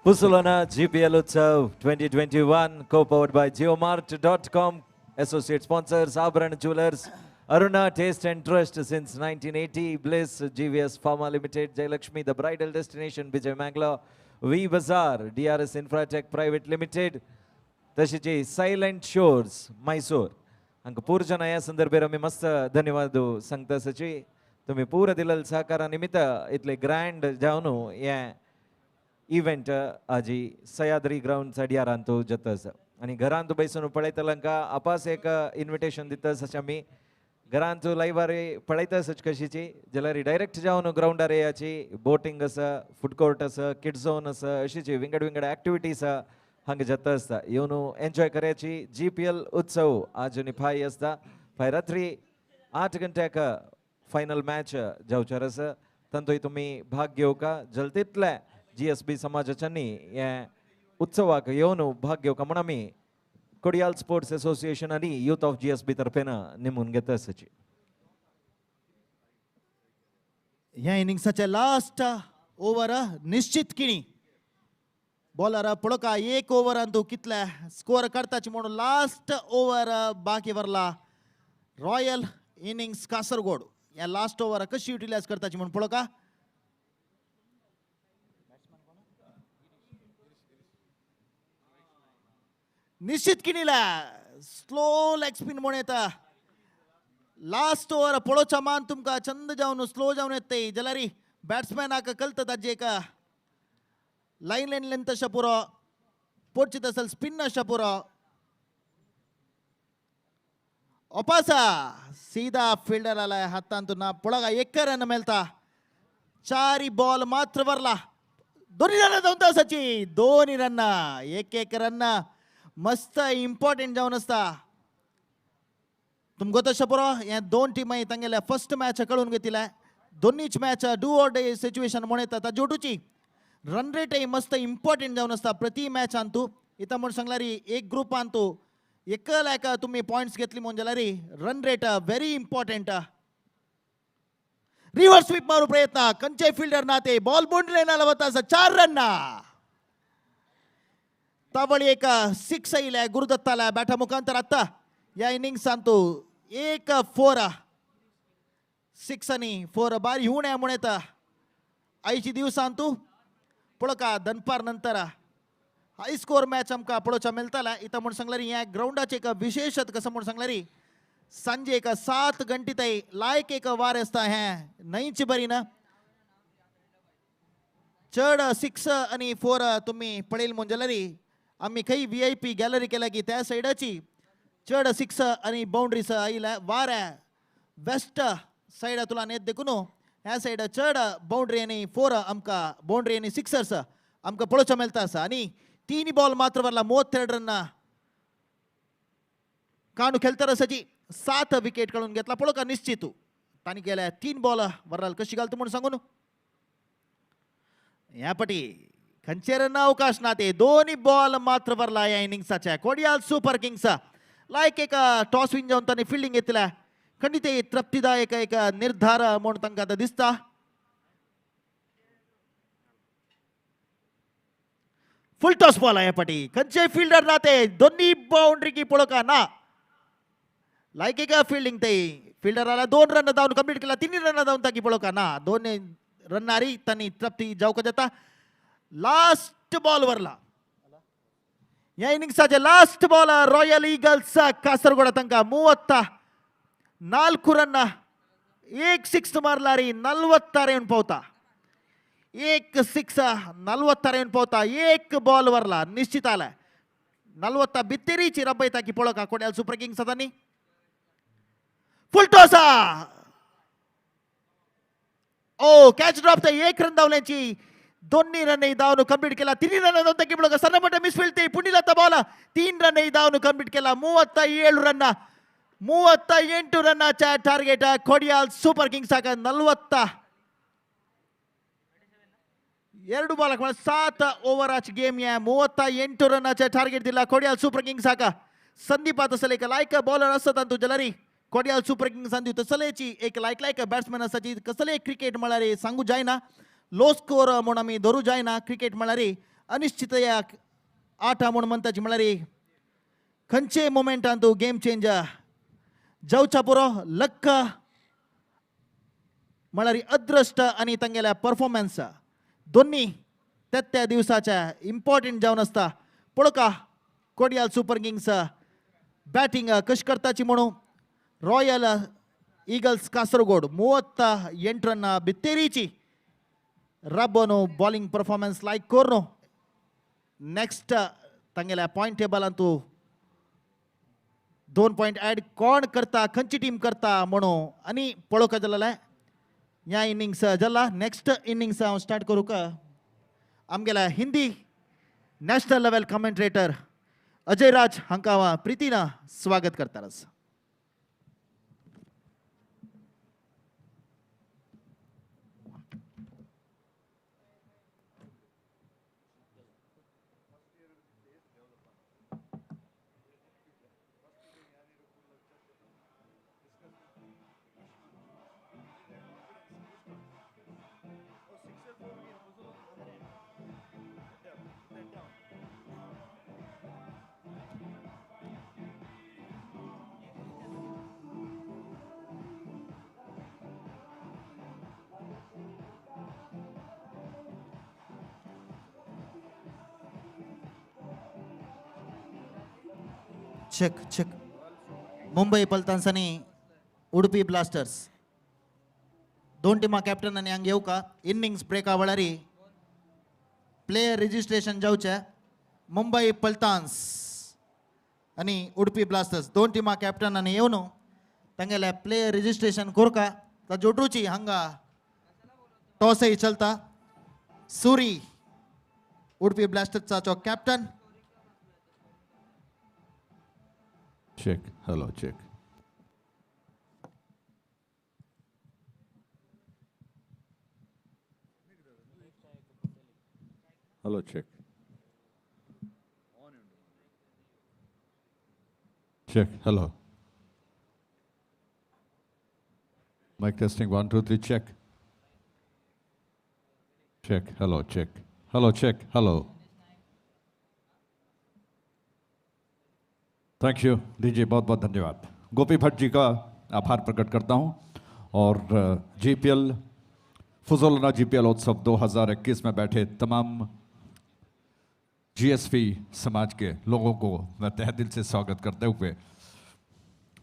Speaker 2: Pusulana GPL Utsav 2021, co-powered by geomart.com, associate sponsors Abran Jewelers, Aruna Taste and Trust since 1980, Bliss GVS Pharma Limited, Jayalakshmi The Bridal Destination, Vijay Mangla, V Bazaar, DRS Infratech Private Limited, तशीची silent shores Mysore हांकां पुरजना ह्या संदर्भात आमी मस्त धन्यवाद सांगता सची तुम्ही पूर दिलेल्या सहकारा निमित्त इतले ग्रँड जावन हे इव्हेंट आजी सह्याद्री ग्राउंड साडयारांतू जातास आणि घरांत बसून पळयतल्यांका आपास एक इन्विटेशन दितास अशें आमी घरांत लायव्हार पळयतास कशीची जाल्यार डायरेक्ट जावन ग्राउंडार येयाची बोटिंग आसा फूड कोर्ट आसा किड झोन आसा अशीची विंगड विंगड एक्टिविटीज हांगा जाता आसता येवन एन्जॉय करयाची GPL उत्सव आज आनी फाय आसता फाय रात्री 8 गंट्याक फायनल मॅच जावचार आसा तातूंत तुमी भाग घेवका जल्दीतले GSB समाजाच्यांनी हे उत्सवाक येवन भाग घेवका म्हण आमी कोडियाल स्पोर्ट्स असोसिएशन आनी यूथ ऑफ GSB तर्फेन नेमून घेता आसाची
Speaker 3: ह्या इनिंग्साचे लास्ट ओव्हर निश्चित किणी बॉलर पळोका एक ओव्हर अंतू कितले स्कोर करताची म्हणून लास्ट ओव्हर बाकी वरला रॉयल इनिंग्स कासरगोड या लास्ट ओव्हर कशी युटिलाइज करताची म्हणून पळोका निश्चित किनीला स्लो लेग स्पिन म्हणून येता लास्ट ओव्हर पळोवच्या मान तुमका चंद जावन स्लो जावन येते जाल्यार बॅट्समॅनाक कळता ताजे एक लाइन लेंथ शपुरो पोर्चित असल स्पिन शपुरो अपासा सीधा फील्डर आला हातांतू ना पळगा एक रन मेलता 4 बॉल मात्र वरला दोन्ही रन जाऊन तासाची दोन्ही रन एक रन मस्त इम्पॉर्टंट जावन आसता तुमको तो शपुरो हे दोन टीम तांगेल्या फर्स्ट मॅच कळून घेतला दोन्हीच match do or die situation म्हणून येता ता जोडूची रन रेट मस्त इम्पॉर्टंट जावन आसता प्रति मॅच अंतू इथं म्हणून सांगल्यार एक ग्रुप अंतू एक लायक तुम्ही पॉइंट्स घेतली म्हणून जाल्यार run rate very important reverse sweep मारू प्रयत्न कंचे फिल्डर ना ते बॉल बाउंड्री लाईन वता 4 रन तावळी एक 6 येयल्या गुरुदत्ताला बॅटा मुखांतर आता या इनिंग्स अंतू एक 4 6 आणि 4 बारी होऊन म्हणून येता आयची दिवस अंतू पळका दनपार नंतर हाय स्कोर मॅच आमकां पळोवच्या मेळटला इथं म्हणून सांगल्यार ह्या ग्राउंडाचे एक विशेषत कसं म्हणून सांगल्यार सांजे एक 7 गंटी ताई लायक एक वार आसता हे न्हंयची बरी ना चड 6 आणि 4 तुम्ही पळयल म्हणून जाल्यार आम्ही खंय VIP गॅलरी केल्या की त्या सायडाची चड 6 आणि बाउंड्रीज आयल्या वार वेस्ट सायड तुला नेत देखून ह्या सायड चड बाउंड्री आणि 4 आमकां बाउंड्री आणि सिक्सर्स आमकां पळोवच्या मेळटा आसा आणि 3 बॉल मात्र वरला 32 रन काणू खेळतर आसाची 7 विकेट काढून घेतला पळोवका निश्चित तांणी केल्या 3 बॉल वरल कशी घालता म्हणून सांगून ह्या पटी खंयचेर अवकाश ना ते दोन्ही बॉल मात्र वरला ह्या इनिंग्साच्या कोडियाल सुपर किंग्स लायक एक टॉस विन जावन तांणी फिल्डिंग घेतल्या खंडित तृप्तिदायक एक निर्धार म्हणून तांकां आतां दिसता फुल टॉस बॉल ह्या पटी खंयचे फिल्डर ना ते दोन्ही बाउंड्री की पळोवका ना लायक एक फिल्डिंग ते फिल्डराला 2 रन जावन कंप्लीट केला 3 रन जावन ताकी पळोवका ना 2 रनारी तांणी तृप्ती जावका जाता लास्ट बॉल वरला ह्या इनिंग्साचे last ball royal eagles Kasaragod तांकां 34 रन एक 6 मारलारी 46 येवन पावता एक 6 46 येवन पावता एक बॉल वरला निश्चित आला 40 भित्तेरीची रबयता की पळोवका कोड्याल सुपर किंग्स तांणी फुल टॉस ओ कॅच ड्रॉप ते 1 रन धांवल्याची दोन्ही रन धावन कंप्लीट केला 3 रन धांवन ताकी पळोवका सन्नपट्ट मिसफील्ड ते पुणिलता बॉल 3 रन धावन कंप्लीट केला 37 रन 38 ರನ್ನಾಚ ಟಾರ್ಗೆಟ್ ಕೊಡಿಯಾಲ್ ಸೂಪರ್ ಕಿಂಗ್ಸ್ ಆಗ 42 ಬಾಲ್ 7 ओव्हर आच गेम या 38 रनाचा टार्गेट दिला कोडियाल सुपर किंग्स आका संदीपात असले एक लायक बॉलर असतात तू जलारी कोडियाल सुपर किंग्स अंदी तसलेची एक लायक बॅट्समॅन असाची कसले क्रिकेट म्हळ्यार सांगू जायना लो स्कोर म्हणून आम्ही धरू जायना क्रिकेट म्हळ्यार अनिश्चितया आठ म्हणून म्हणताची म्हळ्यार खंयचे मोमेंटांत गेम चेंज जावचा पुरो लक्क म्हळ्यार अदृश्ट आनी तांगेल्या परफॉर्मन्स दोन्ही त्या दिवसाच्या इम्पॉर्टंट जावन आसता पळोवका कोडयाल सुपर किंग्स बॅटिंग कशी करताची म्हणून रॉयल ಈಗಲ್ಸ್ ಕಾಸರಗೋಡು 38 ರನ್ನ ಬಿತ್ತೇರಿಚಿ ರಬ್ಬನು ಬೌಲಿಂಗ್ ಪರ್ಫಾರ್ಮೆನ್ಸ್ ಲೈಕ್ ಕೋರ್ನು ನೆಕ್ಸ್ಟ್ ತಂಗೆला पॉइंट टेबल ಅಂತೂ 2 पॉइंट ऍड कोण करता खंयची टीम करता म्हणून आनी पळोवका जाल्यार ह्या इनिंग्स जाल्ला नेक्स्ट इनिंग्स हांव स्टार्ट करूं का आमगेला Hindi national level commentator Ajay Raj हांकां प्रितीन स्वागत करतारस ಚೆಕ್ ಚೆಕ್ मुंबई पल्तान्स आणि उडपी ब्लास्टर्स दोन टिमा कॅप्टन आणि हांगा येऊ का इनिंग्स ब्रेका वेळारी प्लेयर रजिस्ट्रेशन जावचे मुंबई पल्तान्स आणि उडपी ब्लास्टर्स दोन टिमा कॅप्टन आणि येवन तांगेले प्लेयर रजिस्ट्रेशन कोरका ता जोडूची हांगा टॉसही चलता सुरी उडपी ब्लास्टर्सचा चो captain
Speaker 4: Check. Hello, check. Hello, check. Check. Hello. Mic testing. 1, 2, 3. Check. Check. Hello, check. Hello, check. Hello. Thank you दीजिए बहुत बहुत धन्यवाद गोपी भट्ट जी का आभार प्रकट करता हूं और जीपीएल फुजोलना जीपीएल उत्सव 2021 में बैठे तमाम जीएसपी समाज के लोगों को मैं तहे दिल से स्वागत करते हुए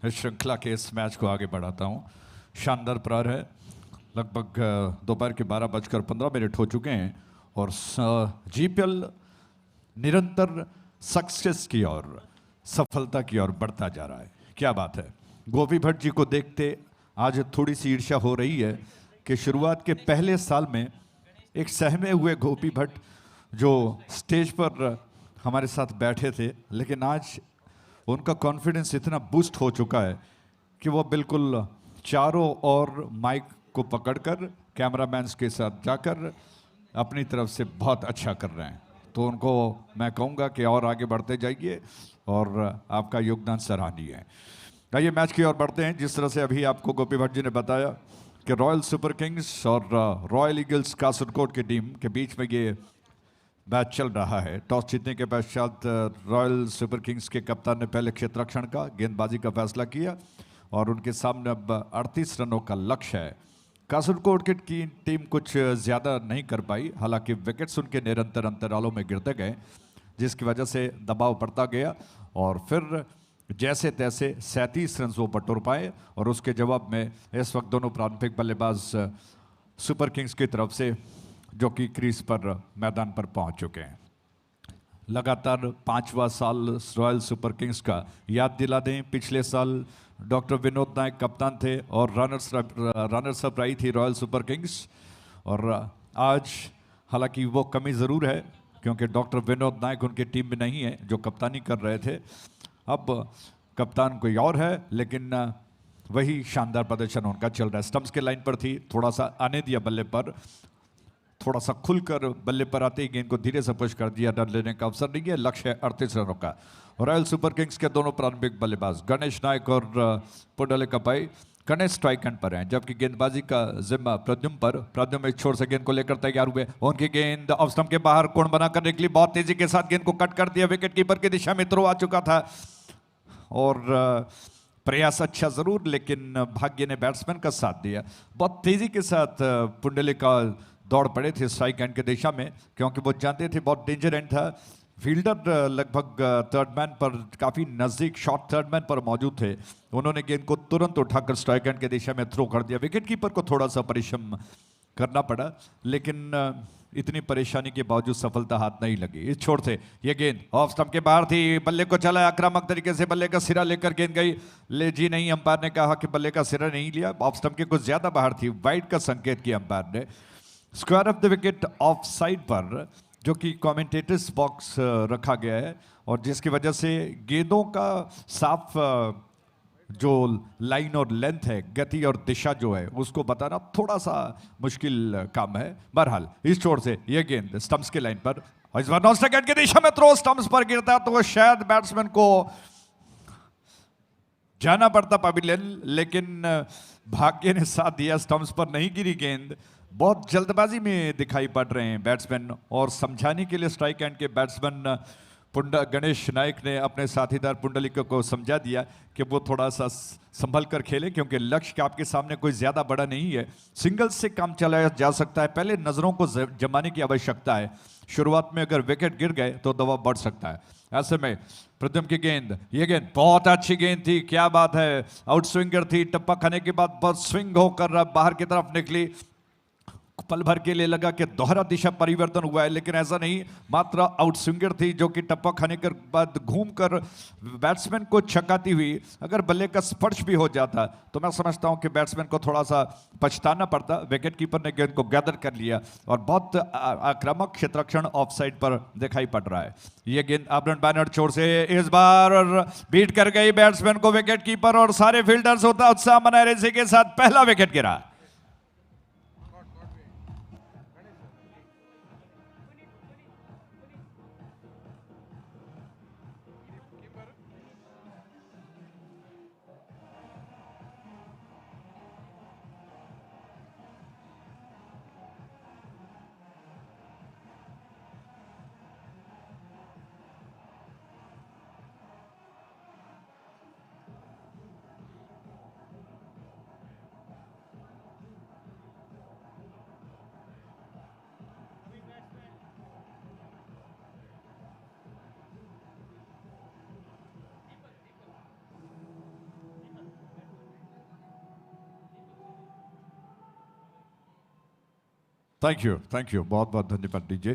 Speaker 4: इस श्रृंखला के इस मैच को आगे बढ़ाता हूं शानदार प्रारंभ है लगभग दोपहर के 12:15 हो चुके हैं और जीपीएल निरंतर सक्सेस की ओर सफलता की ओर बढ़ता जा रहा है क्या बात है गोपी भट्ट जी को देखते आज थोड़ी सी ईर्ष्या हो रही है कि शुरुआत के पहले साल में एक सहमे हुए गोपी भट्ट जो स्टेज पर हमारे साथ बैठे थे लेकिन आज उनका कॉन्फिडेंस इतना बूस्ट हो चुका है कि वो बिल्कुल चारों ओर माइक को पकड़कर कैमरामैन्स के साथ जाकर अपनी तरफ से बहुत अच्छा कर रहे हैं तो उनको मैं कहूँगा कि और आगे बढ़ते जाइए और आपका योगदान सराहनीय है आइए मैच की ओर बढ़ते हैं जिस तरह से अभी आपको गोपी भट्ट जी ने बताया कि रॉयल सुपर किंग्स और रॉयल ईगल्स कासरकोट की टीम के बीच में ये मैच चल रहा है टॉस जीतने के पश्चात रॉयल सुपर किंग्स के कप्तान ने पहले क्षेत्ररक्षण का गेंदबाजी का फैसला किया और उनके सामने अब 38 रनों का लक्ष्य है कासरकोट की टीम कुछ ज़्यादा नहीं कर पाई हालांकि विकेट्स उनके निरंतर अंतरालों में गिरते गए जिसकी वजह से दबाव बढ़ता गया और फिर जैसे तैसे 37 रन वो बटोर पाए और उसके जवाब में इस वक्त दोनों प्रारंभिक बल्लेबाज सुपर किंग्स की तरफ से जो कि क्रीज पर मैदान पर पहुंच चुके हैं लगातार 5वां साल रॉयल सुपर किंग्स का याद दिला दें पिछले साल डॉक्टर विनोद नायक कप्तान थे और रनर्स अप रही थी रॉयल सुपर किंग्स और आज हालांकि वो कमी ज़रूर है क्योंकि डॉक्टर विनोद नायक उनकी टीम में नहीं है जो कप्तानी कर रहे थे अब कप्तान कोई और है लेकिन वही शानदार प्रदर्शन उनका चल रहा है स्टंप्स के लाइन पर थी थोड़ा सा आने दिया बल्ले पर थोड़ा सा खुलकर बल्ले पर आते ही गेंद को धीरे से पुश कर दिया रन लेने का अवसर नहीं है लक्ष्य है 38 रनों का रॉयल सुपर किंग्स के दोनों प्रारंभिक बल्लेबाज गणेश नायक और पुंडलिक अपाई गणेश स्ट्राइक एंड पर हैं, जबकि गेंदबाजी का जिम्मा प्रद्युम्न एक छोर से गेंद को लेकर तैयार हुए। उनकी गेंद ऑफ स्टंप के बाहर कोण बनाकर निकली, बहुत तेजी के साथ गेंद को कट कर दिया, विकेट कीपर की दिशा में थ्रो आ चुका था और प्रयास अच्छा जरूर, लेकिन भाग्य ने बैट्समैन का साथ दिया। बहुत तेजी के साथ पुंडलिका दौड़ पड़े थे स्ट्राइक एंड की दिशा में, क्योंकि वो जानते थे बहुत डेंजर एंड था। फील्डर लगभग थर्ड मैन पर काफी नजदीक शॉर्ट थर्ड मैन पर मौजूद थे। उन्होंने गेंद को तुरंत उठाकर स्ट्राइक एंड की दिशा में थ्रो कर दिया। विकेट कीपर को थोड़ा सा परिश्रम करना पड़ा, लेकिन इतनी परेशानी के बावजूद सफलता हाथ नहीं लगी। इस छोर से ये गेंद ऑफ स्टंप के बाहर थी, बल्ले को चला आक्रामक तरीके से, बल्ले का सिरा लेकर गेंद गई, ले जी नहीं, अंपायर ने कहा कि बल्ले का सिरा नहीं लिया, ऑफ स्टंप के कुछ ज्यादा बाहर थी, वाइड का संकेत किया अंपायर ने। Square of the wicket of side पर, जो कि कमेंटेटर्स बॉक्स रखा गया है, और जिसकी वजह से गेंदों का साफ जो लाइन और लेंथ है, गति और दिशा जो है, उसको बताना थोड़ा सा मुश्किल काम है। बहरहाल इस छोर से ये गेंद स्टंप्स के लाइन पर, और इस बार नॉन सेकंड की दिशा में थ्रो स्टंप्स पर गिरता तो वो शायद बैट्समैन को जाना पड़ता पवेलियन, लेकिन भाग्य ने साथ दिया, स्टंप्स पर नहीं गिरी गेंद। बहुत जल्दबाजी में दिखाई पड़ रहे हैं बैट्समैन, और समझाने के लिए स्ट्राइक एंड के बैट्समैन गणेश नायक ने अपने साथीदार पुंडलिक को समझा दिया कि वो थोड़ा सा संभल कर खेले, क्योंकि लक्ष्य आपके सामने कोई ज्यादा बड़ा नहीं है, सिंगल्स से काम चलाया जा सकता है, पहले नजरों को जमाने की आवश्यकता है। शुरुआत में अगर विकेट गिर गए तो दबाव बढ़ सकता है। ऐसे में प्रद्युम्न की गेंद, ये गेंद बहुत अच्छी गेंद थी, क्या बात है, आउट स्विंगर थी, टप्पा खाने के बाद बहुत स्विंग होकर बाहर की तरफ निकली। पल भर के लिए लगा कि दोहरा दिशा परिवर्तन हुआ है, लेकिन ऐसा नहीं, मात्र आउट स्विंगर थी जो कि टप्पा खाने के बाद घूमकर बैट्समैन को छकाती हुई अगर बल्ले का स्पर्श भी हो जाता तो मैं समझता हूं कि बैट्समैन को थोड़ा सा पछताना पड़ता। विकेट कीपर ने गेंद को गैदर कर लिया और बहुत आक्रामक क्षेत्ररक्षण ऑफ साइड पर दिखाई पड़ रहा है। यह गेंद आबरन बैनर छोर से इस बार बीट कर गई बैट्समैन को विकेट कीपर, और सारे फील्डर्स होता उत्साह मना रहे, इसी के साथ पहला विकेट गिरा। थैंक यू, बहुत बहुत धन्यवाद दीजिए।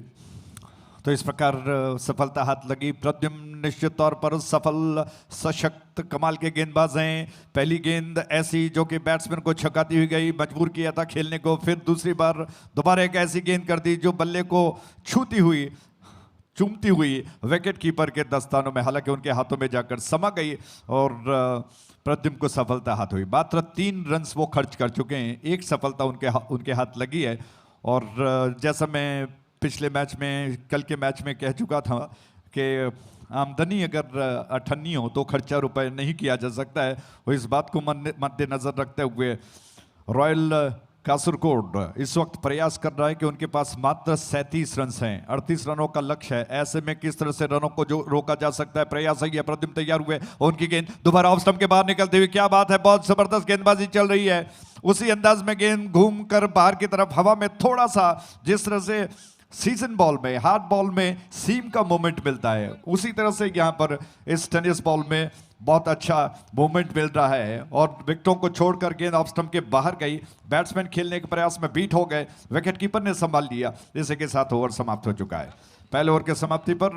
Speaker 4: तो इस प्रकार सफलता हाथ लगी। प्रद्युम्न निश्चित तौर पर सफल, सशक्त, कमाल के गेंदबाज हैं। पहली गेंद ऐसी जो कि बैट्समैन को छकाती हुई गई, मजबूर किया था खेलने को, फिर दूसरी बार दोबारा एक ऐसी गेंद कर दी जो बल्ले को छूती हुई, चूमती हुई विकेट कीपर के दस्तानों में, हालांकि उनके हाथों में जाकर समा गई, और प्रद्युम्न को सफलता हाथ हुई। मात्र 3 रन्स वो खर्च कर चुके हैं, एक सफलता उनके हाथ लगी है। और जैसा मैं पिछले मैच में, कल के मैच में कह चुका था कि आमदनी अगर अठन्नी हो तो खर्चा रुपए नहीं किया जा सकता है, और इस बात को मद्देनजर रखते हुए रॉयल कासरगोड इस वक्त प्रयास कर रहा है कि उनके पास मात्र 37 रन हैं, 38 रनों का लक्ष्य है। ऐसे में किस तरह से रनों को जो रोका जा सकता है, प्रयास है। प्रद्युम्न तैयार हुए, उनकी गेंद दोबारा ऑफ स्टंप के बाहर निकलती हुई, क्या बात है, बहुत जबरदस्त गेंदबाजी चल रही है। उसी अंदाज में गेंद घूम कर बाहर की तरफ हवा में थोड़ा सा, जिस तरह से सीजन बॉल में, हार्ड बॉल में सीम का मोमेंट मिलता है, उसी तरह से यहाँ पर इस टेनिस बॉल में बहुत अच्छा मूवमेंट मिल रहा है, और विकेटों को छोड़कर गेंद ऑफ स्टंप के बाहर गई। बैट्समैन खेलने के प्रयास में बीट हो गए, विकेट कीपर ने संभाल लिया। इसी के साथ ओवर समाप्त हो चुका है। पहले ओवर के समाप्ति पर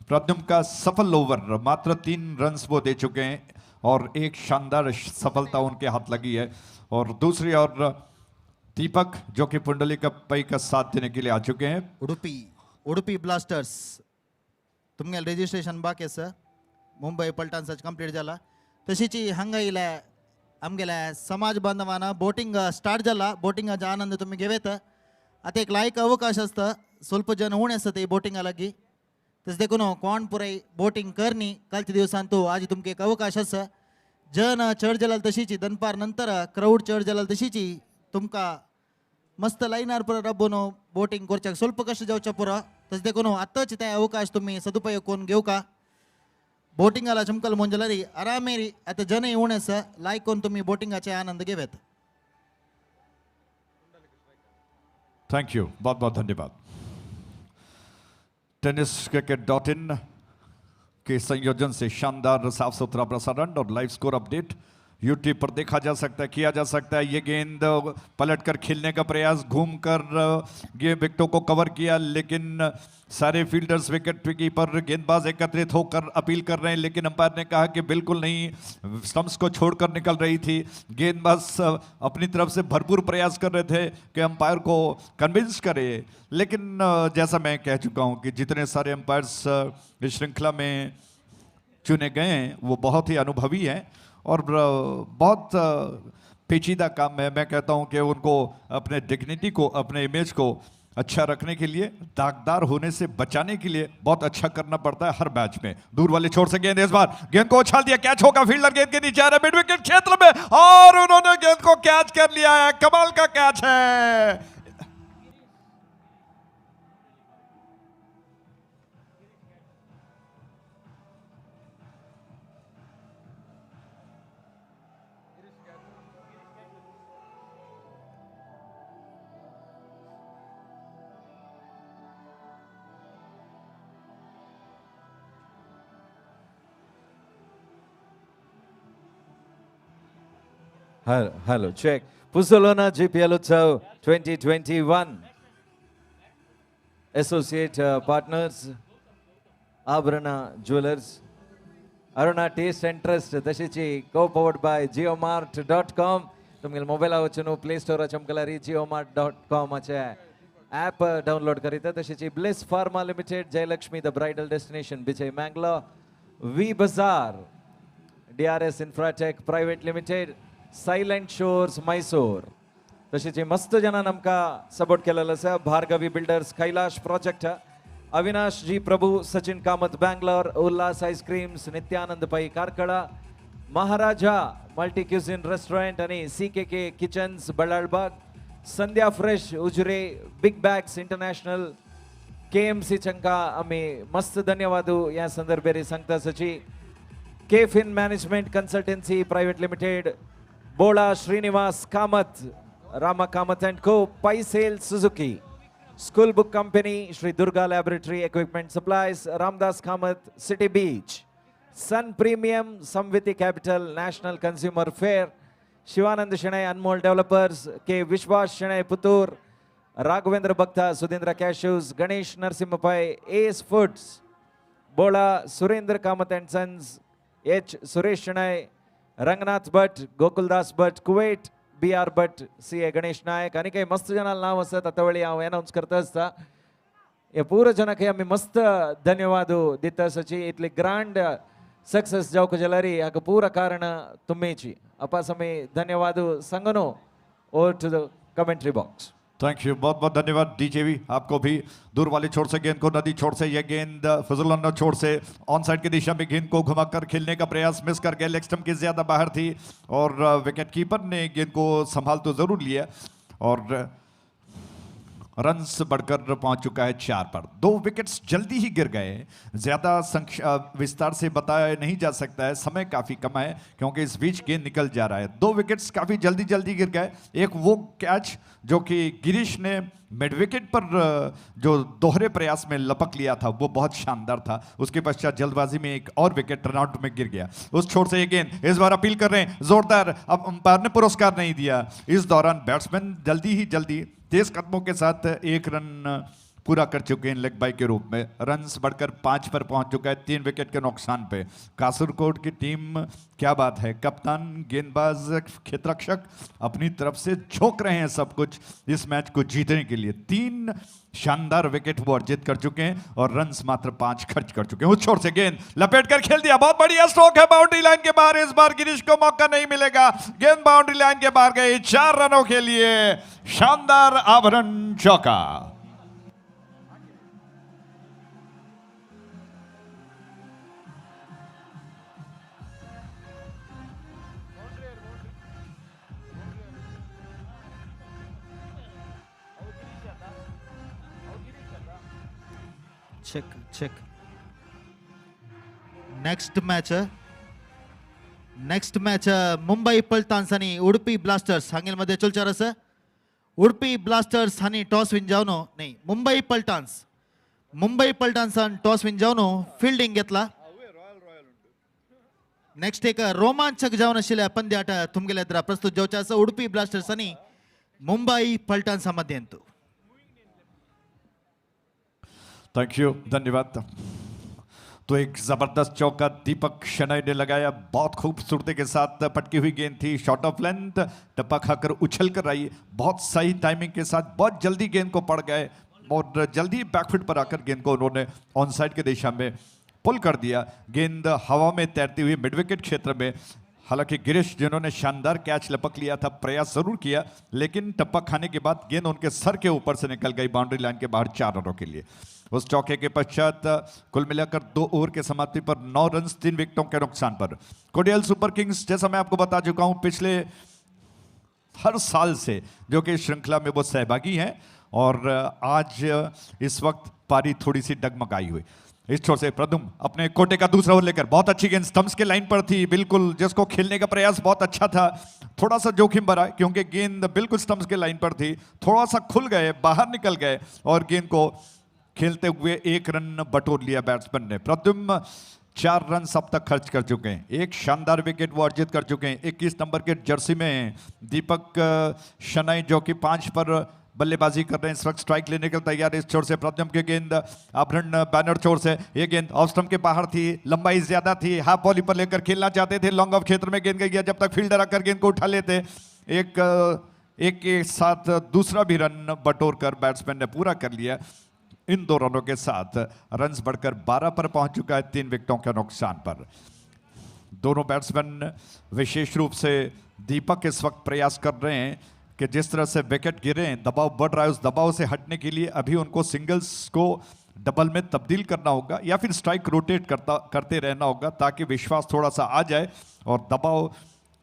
Speaker 4: प्रद्युम्न का सफल ओवर, मात्र 3 रन्स वो दे चुके हैं, और एक शानदार सफलता उनके हाथ लगी है। और दूसरी ओर दीपक, जो कि पुंडलिक पै का साथ देने के लिए आ चुके हैं।
Speaker 3: उडुपी ब्लास्टर्स तुमगे रजिस्ट्रेशन बाकी सर, मुंबई पलटण सच कंप्लीट झाला। तशीची हांगा इला आमगेला समाज बांधवांना बोटिंग स्टार्ट झाला, बोटिंगाचा आनंद तुम्ही घेवेत। आता एक लायक अवकाश असतं, स्वल्प जण होऊन असतं ते बोटिंगा लागी, तस देखून कोण पुराई बोटिंग करनी कालच्या दिवसांत तो आज तुमके एक अवकाश असं जन चढ जलाल तशीची दनपार नंतर क्राऊड चढ जलाल तशीची तुमका मस्त लाईनार पर रब्बोनो बोटिंग करच्याक ಸ್ವಲ್ಪ कष्ट जावच्या पुरा तस देखून आताच त्या अवकाश तुम्ही सदुपयोग करून घेऊ का बोटिंगाला चमकल मोंजलरी आरामेरी आता जन येऊनच लाईक करून तुम्ही बोटिंगाचे आनंद घेवेत
Speaker 4: थैंक यू, बहुत बहुत धन्यवाद। टेनिस क्रिकेट .in के संयोजन से शानदार साफ सुथरा प्रसारण और लाइव स्कोर अपडेट यूट्यूब पर देखा जा सकता है, किया जा सकता है। ये गेंद पलटकर खेलने का प्रयास, घूमकर ये विकेटों को कवर किया, लेकिन सारे फील्डर्स, विकेट कीपर, गेंदबाज एकत्रित होकर अपील कर रहे हैं, लेकिन अंपायर ने कहा कि बिल्कुल नहीं, स्टंप्स को छोड़कर निकल रही थी। गेंदबाज अपनी तरफ से भरपूर प्रयास कर रहे थे कि अंपायर को कन्विंस करे, लेकिन जैसा मैं कह चुका हूं कि जितने सारे अंपायर्स इस श्रृंखला में चुने गए हैं वो बहुत ही अनुभवी हैं और बहुत पेचीदा काम है। मैं कहता हूं कि उनको अपने डिग्निटी को, अपने इमेज को अच्छा रखने के लिए, दागदार होने से बचाने के लिए बहुत अच्छा करना पड़ता है हर मैच में। दूर वाले छोर से गेंद, इस बार गेंद को उछाल दिया, कैच होगा, फील्डर गेंद के नीचे आ रहा है मिड विकेट क्षेत्र में और उन्होंने गेंद को कैच कर लिया है। कमाल का कैच है।
Speaker 2: Hello, check. Pusolona GPL Utsav 2021. Associate partners, Abrana Jewelers, Aruna Taste and Trust, Tashichi, co-powered by geomart.com. तुम्ही मोबाईल आवचनो प्ले स्टोर चमकलारी geomart.com ॲप डाउनलोड करीता तशीची bless pharma limited, Jayalakshmi the bridal destination बिचय Mangalore, V Bazaar, DRS infratech private limited, silent shores Mysore, तशीच मस्त जना नमका सपोर्ट केलेलं आसा। Bhargavi builders, Kailash project, Avinash ji Prabhu, Sachin Kamath Bangalore, Ullas ice creams, Nityananda Pai Karkala, Maharaja multi cuisine restaurant आणि CKK kitchens Ballalbagh, Sandhya fresh Ujire, big bags international, KMC चंका आम्ही मस्त धन्यवाद या संदर्भेरी सांगता सची, केफिन management consultancy private limited, Bola Srinivas Kamath, Rama Kamath and co, पैसेल Suzuki, school book company, Shri Durga laboratory equipment supplies, Ramdas Kamath, city beach, sun premium, समविति capital, national consumer fair, Shivananda Shenoy Anmol developers, K Vishwas Shenoi Puttur, Raghavendra भक्ता, Sudhindra cashews, Ganesh Narasimha Pai, S foods, Bola Surendra Kamath and sons, H Suresh Shenoy, Ranganath Bhat, Gokuldas Bhat, Kuwait, BR Bhat, CA Ganesh Nayak आणि काही मस्त जनाला नाव असत आता वेळी हांव अनाउन्स करता असता या पूरा जनक आम्ही मस्त धन्यवाद दिता सची इतली ग्रँड सक्सेस जावक जलारी हाका पूरा कारण तुम्हीची अपास आम्ही धन्यवाद सांगनो over to the commentary box.
Speaker 4: Thank you, बहुत बहुत धन्यवाद DJV आपको भी। दूर वाले छोर से गेंद को, नदी छोर से यह गेंद फजलुल्लाह छोर से ऑन साइड की दिशा में गेंद को घुमाकर खेलने का प्रयास मिस कर गया, लेग स्टंप की ज्यादा बाहर थी और विकेट कीपर ने गेंद को संभाल तो जरूर लिया और रन्स बढ़कर पहुंच चुका है 4 पर। 2 विकेट्स जल्दी ही गिर गए, ज्यादा विस्तार से बताया नहीं जा सकता है, समय काफी कम है क्योंकि इस बीच गेंद निकल जा रहा है। 2 विकेट्स काफी जल्दी जल्दी गिर गए। एक वो कैच जो कि गिरीश ने मिड विकेट पर जो दोहरे प्रयास में लपक लिया था वो बहुत शानदार था, उसके पश्चात जल्दबाजी में एक और विकेट रनआउट में गिर गया। उस छोर से ये गेंद इस बार अपील कर रहे हैं जोरदार, अब अंपायर ने पुरस्कार नहीं दिया। इस दौरान बैट्समैन जल्दी तेज कदमों के साथ 1 रन पूरा कर चुके हैं लेग बाई के रूप में। रन्स बढ़कर 5 पर पहुंच चुका है 3 विकेट के नुकसान पे। कासरकोट की टीम क्या बात है, कप्तान, गेंदबाज, क्षेत्ररक्षक अपनी तरफ से झोंक रहे हैं सब कुछ इस मैच को जीतने के लिए। 3 शानदार विकेट वो अर्जित कर चुके हैं और रन्स मात्र 5 खर्च कर चुके हैं। उस छोर से गेंद लपेट कर खेल दिया, बहुत बढ़िया स्ट्रोक है, बाउंड्री लाइन के बाहर। इस बार गिरीश को मौका नहीं मिलेगा, गेंद बाउंड्री लाइन के बाहर गई। 4 रनों के लिए शानदार आभरण चौका।
Speaker 3: Check check next match Mumbai Paltans आणि उडपी ब्लास्टर्स हांगेलमध्ये चलचार आसा उडपी ब्लास्टर्स हांणी टॉस विन जावन नाही मुंबई पल्टान्सान टॉस विन जावन फिल्डिंग घेतला नेक्स्ट एक रोमांचक जावन आशिल्ल्या पंद्याट तुमगेल्या एतरा प्रस्तुत जावचे आसा उडपी ब्लास्टर्स आणि मुंबई पल्टान्स मध्य
Speaker 4: थैंक यू, धन्यवाद। तो एक जबरदस्त चौका दीपक शनाई ने लगाया, बहुत खूबसूरती के साथ पटकी हुई गेंद थी, शॉर्ट ऑफ लेंथ, टप्पा खाकर उछल कर आई, बहुत सही टाइमिंग के साथ बहुत जल्दी गेंद को पड़ गए और जल्दी बैकफुट पर आकर गेंद को उन्होंने ऑन साइड की दिशा में पुल कर दिया। गेंद हवा में तैरती हुई मिड विकेट क्षेत्र में, हालांकि गिरीश जिन्होंने शानदार कैच लपक लिया था, प्रयास जरूर किया, लेकिन टप्पा खाने के बाद गेंद उनके सर के ऊपर से निकल गई बाउंड्री लाइन के बाहर 4 रनों के लिए। उस चौके के पश्चात कुल मिलाकर 2 ओवर के समाप्ति पर 9 रन 3 विकेटों के नुकसान पर कोडियल सुपर किंग्स, जैसा मैं आपको बता चुका हूं, पिछले हर साल से जो कि श्रृंखला में वो सहभागी हैं और आज इस वक्त पारी थोड़ी सी डगमगाई हुई। इस छोर से प्रदुम अपने कोटे का दूसरा ओवर लेकर, बहुत अच्छी गेंद स्टंप्स के लाइन पर थी, बिल्कुल जिसको खेलने का प्रयास बहुत अच्छा था, थोड़ा सा जोखिम भरा क्योंकि गेंद बिल्कुल स्टंप्स के लाइन पर थी, थोड़ा सा खुल गए, बाहर निकल गए और गेंद को खेलते हुए 1 रन बटोर लिया बैट्समैन ने। प्रद्युम्न 4 रन अब तक खर्च कर चुके हैं, एक शानदार विकेट वो अर्जित कर चुके हैं। 21 नंबर के जर्सी में दीपक शनाई जो कि 5 पर बल्लेबाजी कर रहे हैं, इस वक्त स्ट्राइक लेने के लिए तैयार है। इस छोर से प्रद्युम्न की गेंद आभरण बैनर छोर से, ये गेंद ऑफ स्टंप के बाहर थी, लंबाई ज्यादा थी, हाफ बॉली पर लेकर खेलना चाहते थे, लॉन्ग ऑफ क्षेत्र में गेंद गई है, जब तक फील्डर आकर गेंद को उठा लेते, एक के साथ दूसरा भी रन बटोर कर बैट्समैन ने पूरा कर लिया। इन 2 रनों के साथ रन्स बढ़कर 12 पर पहुंच चुका है 3 विकेटों के नुकसान पर। दोनों बैट्समैन, विशेष रूप से दीपक इस वक्त प्रयास कर रहे हैं कि जिस तरह से विकेट गिरे हैं, दबाव बढ़ रहा है, उस दबाव से हटने के लिए अभी उनको सिंगल्स को डबल में तब्दील करना होगा या फिर स्ट्राइक रोटेट करते रहना होगा ताकि विश्वास थोड़ा सा आ जाए और दबाव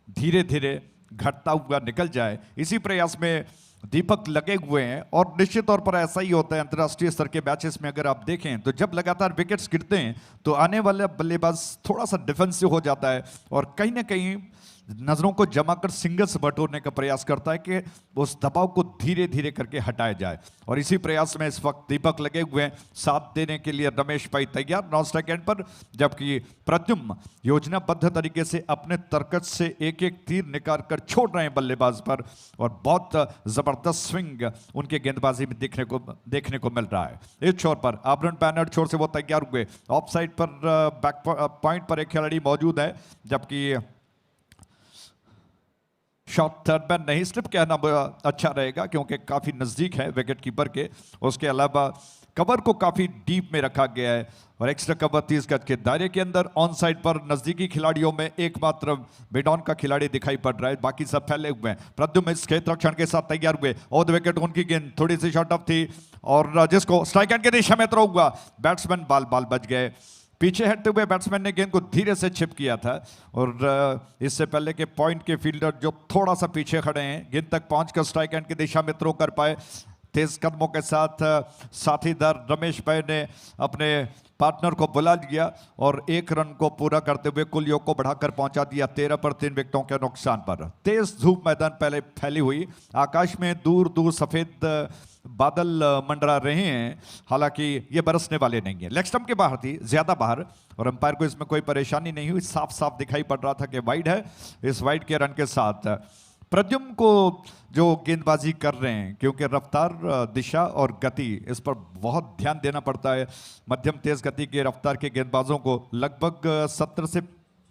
Speaker 4: धीरे धीरे घटता हुआ निकल जाए। इसी प्रयास में दीपक लगे हुए हैं और निश्चित तौर पर ऐसा ही होता है अंतर्राष्ट्रीय स्तर के मैचेस में। अगर आप देखें तो जब लगातार विकेट्स गिरते हैं तो आने वाला बल्लेबाज थोड़ा सा डिफेंसिव हो जाता है और कहीं ना कहीं नजरों को जमा कर सिंगल्स बटोरने का प्रयास करता है कि उस दबाव को धीरे धीरे करके हटाया जाए। और इसी प्रयास में इस वक्त दीपक लगे हुए हैं, साथ देने के लिए रमेश भाई तैयार नॉन स्ट्राइक एंड पर, जबकि प्रद्युम्न योजनाबद्ध तरीके से अपने तरकश से एक एक तीर निकाल कर छोड़ रहे हैं बल्लेबाज पर और बहुत जबरदस्त स्विंग उनके गेंदबाजी में देखने को मिल रहा है। इस छोर पर आभरण पैनर छोर से वो तैयार हुए, ऑफ साइड पर बैक पॉइंट पर एक खिलाड़ी मौजूद है, जबकि शॉट थर्ड मैन नहीं, स्लिप कहना अच्छा रहेगा क्योंकि काफी नजदीक है विकेट कीपर के। उसके अलावा कवर को काफी डीप में रखा गया है और एक्स्ट्रा कवर 30 गज के दायरे के अंदर। ऑन साइड पर नजदीकी खिलाड़ियों में एकमात्र बेडॉन का खिलाड़ी दिखाई पड़ रहा है, बाकी सब फैले हुए हैं। प्रद्युम्न इस क्षेत्र रक्षण के साथ तैयार हुए और विकेट उनकी गेंद थोड़ी सी शॉर्ट ऑफ थी और जिसको स्ट्राइक एंड की दिशा में थ्रो हुआ, बैट्समैन बाल बच गए। पीछे हटते हुए बैट्समैन ने गेंद को धीरे से छिप किया था और इससे पहले के पॉइंट के फील्डर जो थोड़ा सा पीछे खड़े हैं गेंद तक पहुंचकर स्ट्राइक एंड की दिशा में थ्रो कर पाए। तेज कदमों के साथ साथीदार रमेश भाई ने अपने पार्टनर को बुला लिया और 1 रन को पूरा करते हुए कुल योग को बढ़ाकर पहुंचा दिया 13 पर 3 विकेटों के नुकसान पर। तेज धूप मैदान पहले फैली हुई, आकाश में दूर दूर सफेद बादल मंडरा रहे हैं, हालांकि ये बरसने वाले नहीं है। लेग स्टंप के बाहर थी, ज्यादा बाहर, और अंपायर को इसमें कोई परेशानी नहीं हुई, साफ साफ दिखाई पड़ रहा था कि वाइड है। इस वाइड के रन के साथ प्रद्युम्न को जो गेंदबाजी कर रहे हैं, क्योंकि रफ्तार, दिशा और गति इस पर बहुत ध्यान देना पड़ता है। मध्यम तेज गति के रफ्तार के गेंदबाजों को लगभग 70 से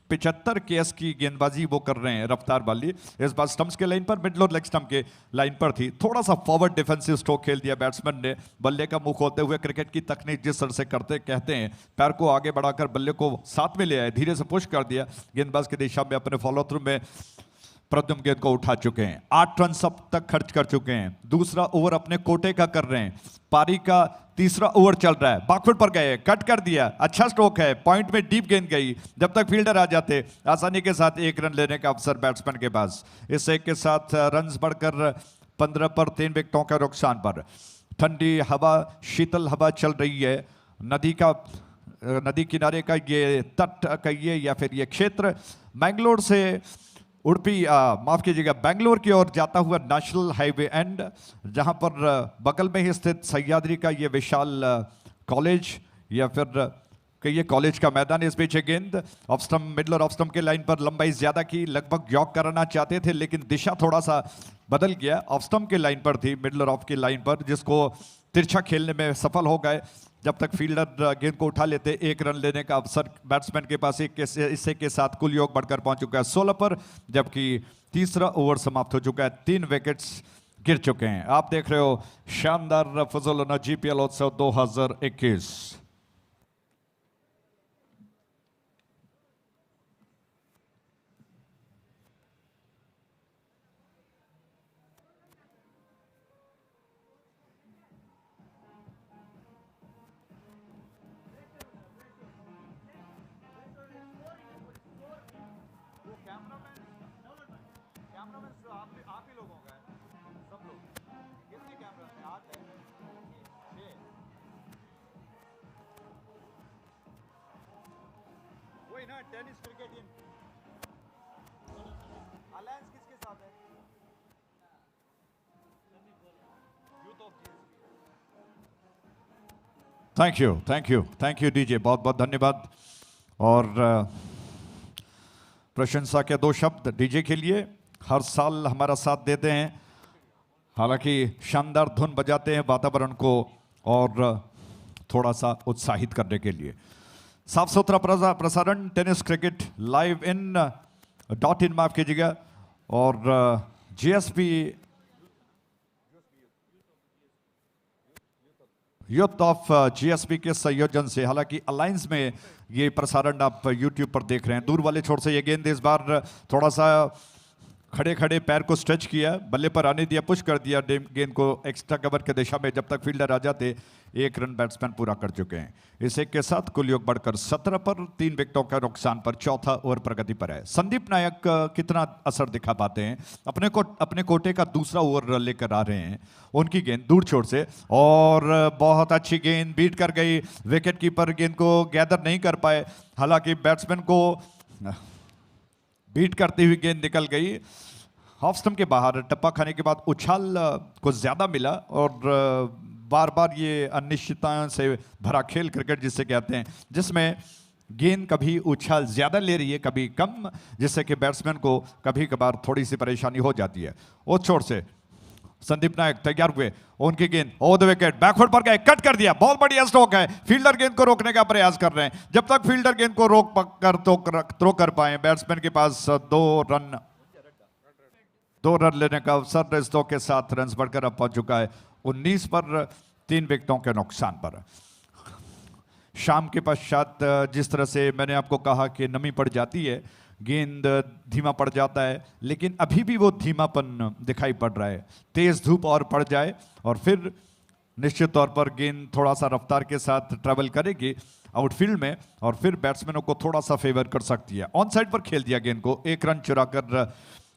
Speaker 4: 75 केएस की गेंदबाजी वो कर रहे हैं रफ्तार वाली। इस बार स्टंप्स के लाइन पर, मिडल और लेग स्टंप के लाइन पर थी। थोड़ा सा फॉरवर्ड डिफेंसिव स्ट्रोक खेल दिया बैट्समैन ने, बल्ले का मुंह खोलते हुए क्रिकेट की तकनीक जिस तरह से कहते हैं, पैर को आगे बढ़ाकर बल्ले को साथ में ले आए, धीरे से पुश कर दिया गेंदबाज की दिशा में। अपने फॉलो थ्रू में प्रद्युम्न गेंद को उठा चुके हैं, 8 रन अब तक खर्च कर चुके हैं। दूसरा ओवर अपने कोटे का कर रहे हैं, पारी का तीसरा ओवर चल रहा है। बैकफुट पर गए, कट कर दिया, अच्छा स्ट्रोक है, पॉइंट में डीप गेंद गई, जब तक फील्डर आ जाते आसानी के साथ 1 रन लेने का अवसर बैट्समैन के पास। इस एक के साथ रन्स बढ़कर 15 पर 3 विकेटों के नुकसान पर। ठंडी हवा, शीतल हवा चल रही है नदी किनारे का ये तट कहिए या फिर ये क्षेत्र मैंगलोर से उड़पी माफ कीजिएगा बेंगलोर की ओर जाता हुआ नेशनल हाईवे एंड, जहां पर बगल में ही स्थित सह्याद्री का ये विशाल कॉलेज या फिर कहिए कॉलेज का मैदान। इस बीच गेंद ऑफ स्टंप, मिडलर ऑफ स्टंप के लाइन पर लंबाई ज्यादा की, लगभग जॉग कराना चाहते थे लेकिन दिशा थोड़ा सा बदल गया। ऑफ स्टंप के लाइन पर थी, मिडलर ऑफ की लाइन पर, जिसको तिरछा खेलने में सफल हो गए। जब तक फील्डर गेंद को उठा लेते, एक रन लेने का अवसर बैट्समैन के पास इससे के साथ कुल योग बढ़कर पहुंच चुका है 16 पर, जबकि तीसरा ओवर समाप्त हो चुका है। 3 विकेट्स गिर चुके हैं। आप देख रहे हो शानदार फजल जीपीएल उत्सव 2021।
Speaker 1: टेनिस क्रिकेट टीम अलायंस किसके साथ है? Youth of
Speaker 4: thank you DJ, बहुत बहुत धन्यवाद। और प्रशंसा के 2 शब्द डीजे के लिए। हर साल हमारा साथ देते हैं, हालांकि शानदार धुन बजाते हैं वातावरण को और थोड़ा सा उत्साहित करने के लिए। साफ सुथरा प्रसारण टेनिस क्रिकेट लाइव इन माफ कीजिएगा, और जीएसपी यूथ ऑफ जीएसपी के संयोजन से। हालांकि अलायंस में ये प्रसारण आप यूट्यूब पर देख रहे हैं। दूर वाले छोर से ये गेंद इस बार थोड़ा सा खड़े खड़े पैर को स्ट्रेच किया, बल्ले पर आने दिया, पुश कर दिया गेंद को एक्स्ट्रा कवर के दिशा में। जब तक फील्डर आ जाते, 1 रन बैट्समैन पूरा कर चुके हैं। इस एक के साथ कुल योग बढ़कर 17 पर, 3 विकेटों का नुकसान पर चौथा ओवर प्रगति पर है। संदीप नायक कितना असर दिखा पाते हैं, अपने कोटे का दूसरा ओवर लेकर आ रहे हैं। उनकी गेंद दूर छोर से और बहुत अच्छी गेंद बीट कर गई। विकेट कीपर गेंद को गैदर नहीं कर पाए, हालांकि बैट्समैन को बीट करती हुई गेंद निकल गई ऑफ स्टंप के बाहर। टप्पा खाने के बाद उछाल को ज्यादा मिला और बार बार ये अनिश्चितताओं से भरा खेल क्रिकेट जिसे कहते हैं, जिसमें गेंद कभी उछाल ज्यादा ले रही है, कभी कम, जिससे कि बैट्समैन को कभी कभार थोड़ी सी परेशानी हो जाती है। उस छोर से संदीप नायक तैयार हुए, उनकी गेंद ओवर द विकेट बैकफुट पर गए, कट कर दिया। बहुत बढ़िया स्ट्रोक है, फील्डर गेंद को रोकने का प्रयास कर रहे हैं। जब तक फील्डर गेंद को रोक कर थ्रो कर पाए, बैट्समैन के पास 2 रन लेने का अवसर। इस 2 के साथ रन बढ़कर अब पहुंच चुका है 19 पर, 3 विकेटों के नुकसान पर। शाम के पश्चात जिस तरह से मैंने आपको कहा कि नमी पड़ जाती है, गेंद धीमा पड़ जाता है, लेकिन अभी भी वो धीमापन दिखाई पड़ रहा है। तेज धूप और पड़ जाए और फिर निश्चित तौर पर गेंद थोड़ा सा रफ्तार के साथ ट्रैवल करेगी आउटफील्ड में और फिर बैट्समैनों को थोड़ा सा फेवर कर सकती है। ऑन साइड पर खेल दिया गेंद को, 1 रन चुराकर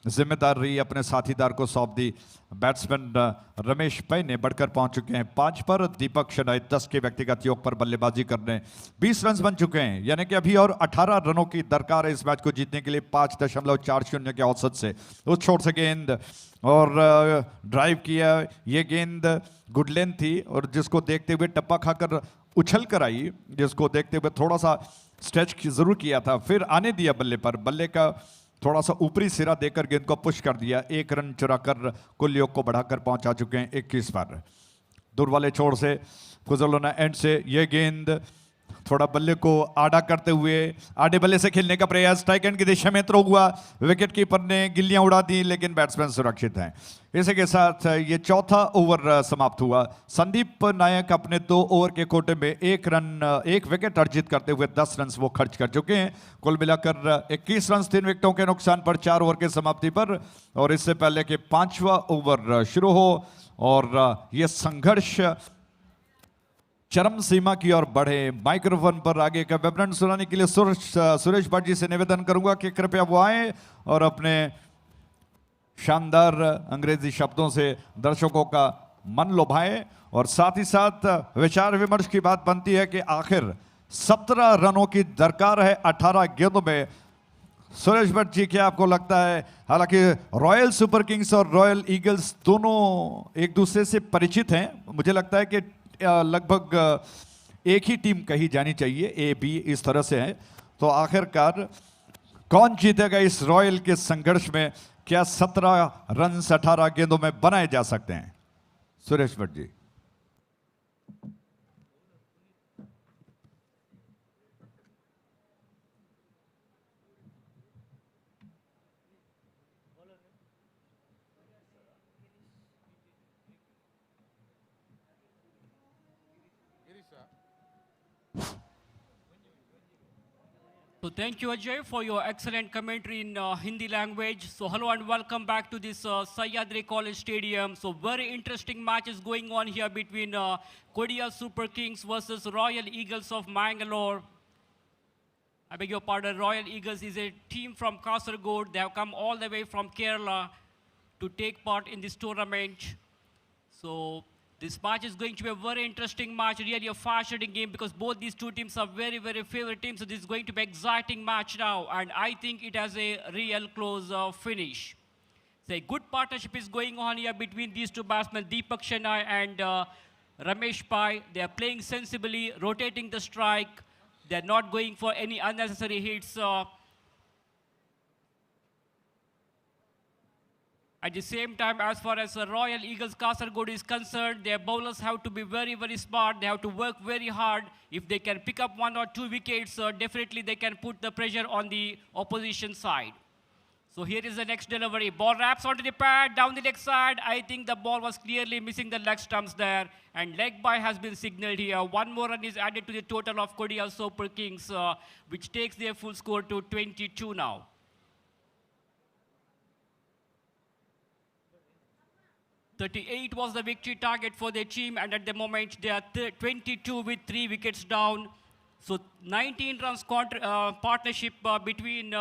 Speaker 4: जिम्मेदार रही अपने साथीदार को सौंप दी। बैट्समैन रमेश पै ने बढ़कर पहुंच चुके हैं 5 पर। दीपक शनाई 10 के व्यक्तिगत योग पर बल्लेबाजी करने 20 रन बन चुके हैं, यानी कि अभी और 18 रनों की दरकार है इस मैच को जीतने के लिए 5.40 के औसत से। उस छोर से गेंद और ड्राइव किया, ये गेंद गुड लेंथ थी और जिसको देखते हुए टप्पा खाकर उछल कर आई, जिसको देखते हुए थोड़ा सा स्ट्रेच जरूर किया था, फिर आने दिया बल्ले पर। बल्ले का थोड़ा सा ऊपरी सिरा देकर गेंद को पुश कर दिया। 1 रन चुराकर कुल योग को बढ़ाकर पहुंचा चुके हैं 21 पर। दूर वाले छोर से फुजलोना एंड से यह गेंद थोड़ा बल्ले को आड़ा करते हुए आड़े बल्ले से खेलने का प्रयास, स्ट्राइक एंड की दिशा में थ्रो हुआ। विकेट कीपर ने गिल्लियां उड़ा दी, लेकिन बैट्समैन सुरक्षित हैं। इसी के साथ ये चौथा ओवर समाप्त हुआ। संदीप नायक अपने 2 ओवर के कोटे में 1 विकेट अर्जित करते हुए 10 रन वो खर्च कर चुके हैं। कुल मिलाकर 21 रन 3 विकेटों के नुकसान पर 4 ओवर के समाप्ति पर। और इससे पहले कि 5वां ओवर शुरू हो और यह संघर्ष चरम सीमा की ओर बढ़े, माइक्रोफोन पर आगे का विवरण सुनाने के लिए सुरेश भट्ट जी से निवेदन करूंगा कि कृपया वो आए और अपने शानदार अंग्रेजी शब्दों से दर्शकों का मन लुभाए और साथ ही साथ विचार विमर्श की बात बनती है कि आखिर 17 रनों की दरकार है 18 गेंदों में। सुरेश भट्ट जी, क्या आपको लगता है, हालांकि रॉयल सुपर किंग्स और रॉयल ईगल्स दोनों एक दूसरे से परिचित हैं, मुझे लगता है कि लगभग एक ही टीम कही जानी चाहिए, ए बी इस तरह से है, तो आखिरकार कौन जीतेगा इस रॉयल के संघर्ष में? क्या 17 रन 18 गेंदों में बनाए जा सकते हैं? Suresh Bhatt ji.
Speaker 5: So thank you, Ajay, for your excellent commentary in Hindi language. So hello and welcome back to this Sahyadri College Stadium. So very interesting matches going on here between Kodia Super Kings versus Royal Eagles of Mangalore. I beg your pardon, Royal Eagles is a team from Kasaragod. They have come all the way from Kerala to take part in this tournament. So this match is going to be a very interesting match, really a fast-hitting game because both these two teams are very, very favorite teams. So this is going to be an exciting match now, and I think it has a real close finish. So a good partnership is going on here between these two batsmen, Deepak Shenai and Ramesh Pai. They are playing sensibly, rotating the strike. They're not going for any unnecessary hits. At the same time, as far as Royal Eagles Kasaragod is concerned, their bowlers have to be very, very smart. They have to work very hard. If they can pick up 1 or 2 wickets, definitely they can put the pressure on the opposition side. So here is the next delivery. Ball wraps onto the pad, down the leg side. I think the ball was clearly missing the leg stumps there. And leg bye has been signaled here. 1 more run is added to the total of Kodia Super Kings, which takes their full score to 22 now. 38 was the victory target for their team, and at the moment they are 22 with 3 wickets down. So 19 runs partnership between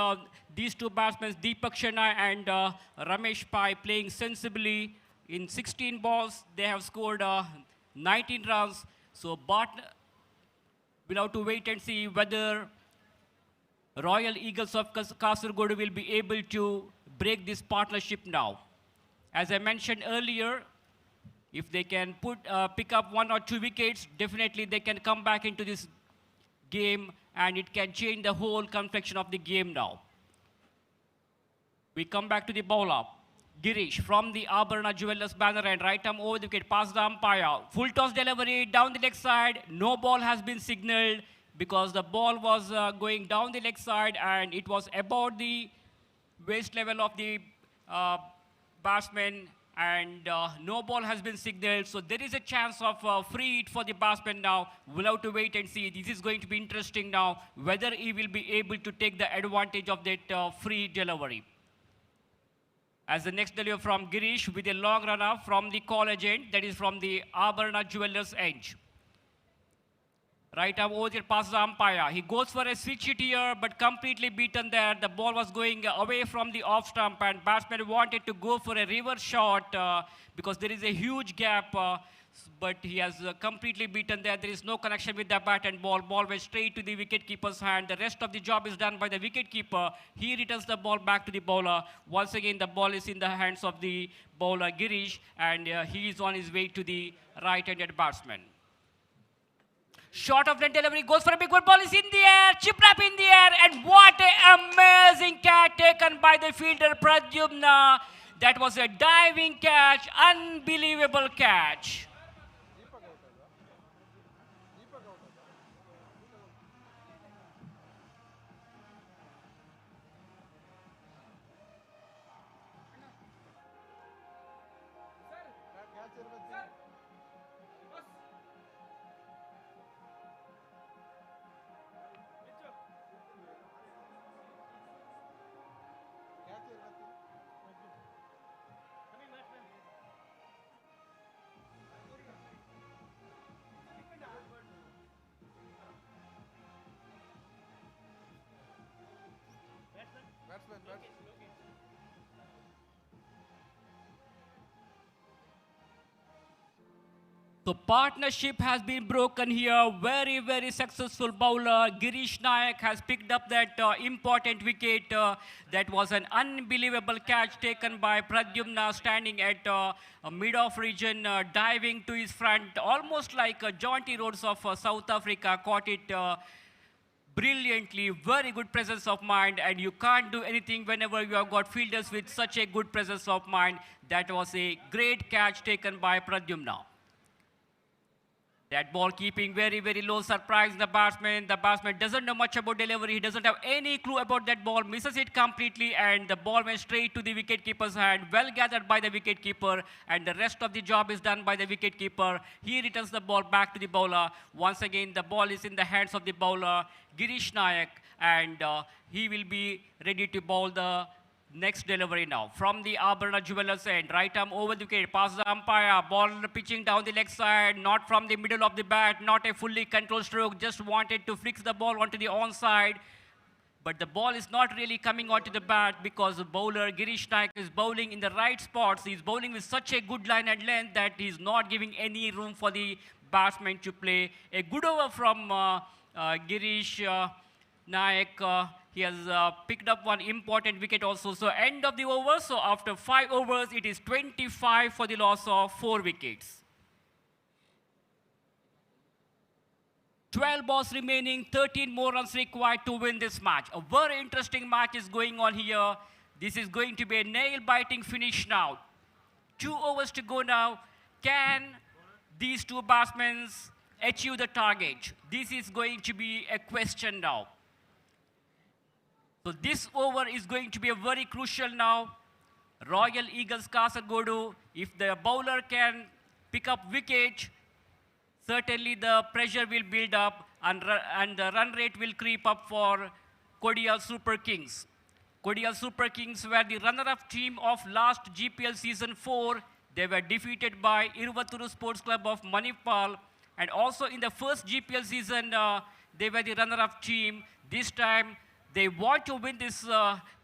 Speaker 5: these two batsmen, Deepak Shenai and Ramesh Pai, playing sensibly. In 16 balls, they have scored 19 runs. So we'll have to wait and see whether Royal Eagles of Kasaragod will be able to break this partnership now. As I mentioned earlier, if they can pick up 1 or 2 wickets, definitely they can come back into this game and it can change the whole complexion of the game now. We come back to the bowler. Girish from the Abharana Jewellers banner and right arm over the wicket, past the umpire. Full toss delivery down the leg side. No ball has been signaled because the ball was going down the leg side and it was about the waist level of the batsman, and no ball has been signaled. So there is a chance of free hit for the batsman now. We'll have to wait and see. This is going to be interesting now, whether he will be able to take the advantage of that free delivery. As the next delivery from Girish with a long runner from the college end, that is from the Abharana Jewellers edge. Right arm over there past the umpire. He goes for a switch hit here, but completely beaten there. The ball was going away from the off stump, and batsman wanted to go for a reverse shot because there is a huge gap, but he has completely beaten there. There is no connection with the bat and ball. Ball went straight to the wicketkeeper's hand. The rest of the job is done by the wicketkeeper. He returns the ball back to the bowler. Once again, the ball is in the hands of the bowler, Girish, and he is on his way to the right-handed batsman. Short of the delivery, goes for a big one, ball is in the air, chip wrap in the air, and what an amazing catch taken by the fielder Pradyumna. That was a diving catch, unbelievable catch. So partnership has been broken here. Very, very successful bowler. Girish Nayak has picked up that important wicket. That was an unbelievable catch taken by Pradyumna, standing at mid-off region, diving to his front, almost like Jaunty Rhodes of South Africa. Caught it brilliantly. Very good presence of mind, and you can't do anything whenever you have got fielders with such a good presence of mind. That was a great catch taken by Pradyumna. That ball keeping very, very low, surprising the batsman. The batsman doesn't know much about delivery. He doesn't have any clue about that ball. Misses it completely, and the ball went straight to the wicketkeeper's hand. Well gathered by the wicketkeeper, and the rest of the job is done by the wicketkeeper. He returns the ball back to the bowler. Once again, the ball is in the hands of the bowler, Girish Nayak, and he will be ready to bowl the next delivery now. From the Abharana Jewellers end, right arm over the wicket, past the umpire, ball pitching down the leg side, not from the middle of the bat, not a fully controlled stroke, just wanted to fix the ball onto the onside. But the ball is not really coming onto the bat because the bowler, Girish Nayak, is bowling in the right spots. He's bowling with such a good line and length that he's not giving any room for the batsman to play. A good over from Girish Nayak. He has picked up one important wicket also. So end of the over. So after 5 overs, it is 25 for the loss of 4 wickets. 12 balls remaining, 13 more runs required to win this match. A very interesting match is going on here. This is going to be a nail-biting finish now. 2 overs to go now. Can these two batsmen achieve the target? This is going to be a question now. So this over is going to be a very crucial now. Royal Eagles Kasargodu, if the bowler can pick up wicket, certainly the pressure will build up and the run rate will creep up for Kodia Super Kings. Kodia Super Kings were the runner-up team of last GPL season 4. They were defeated by Iruvaturu Sports Club of Manipal. And also in the first GPL season, they were the runner-up team. This time, they want to win this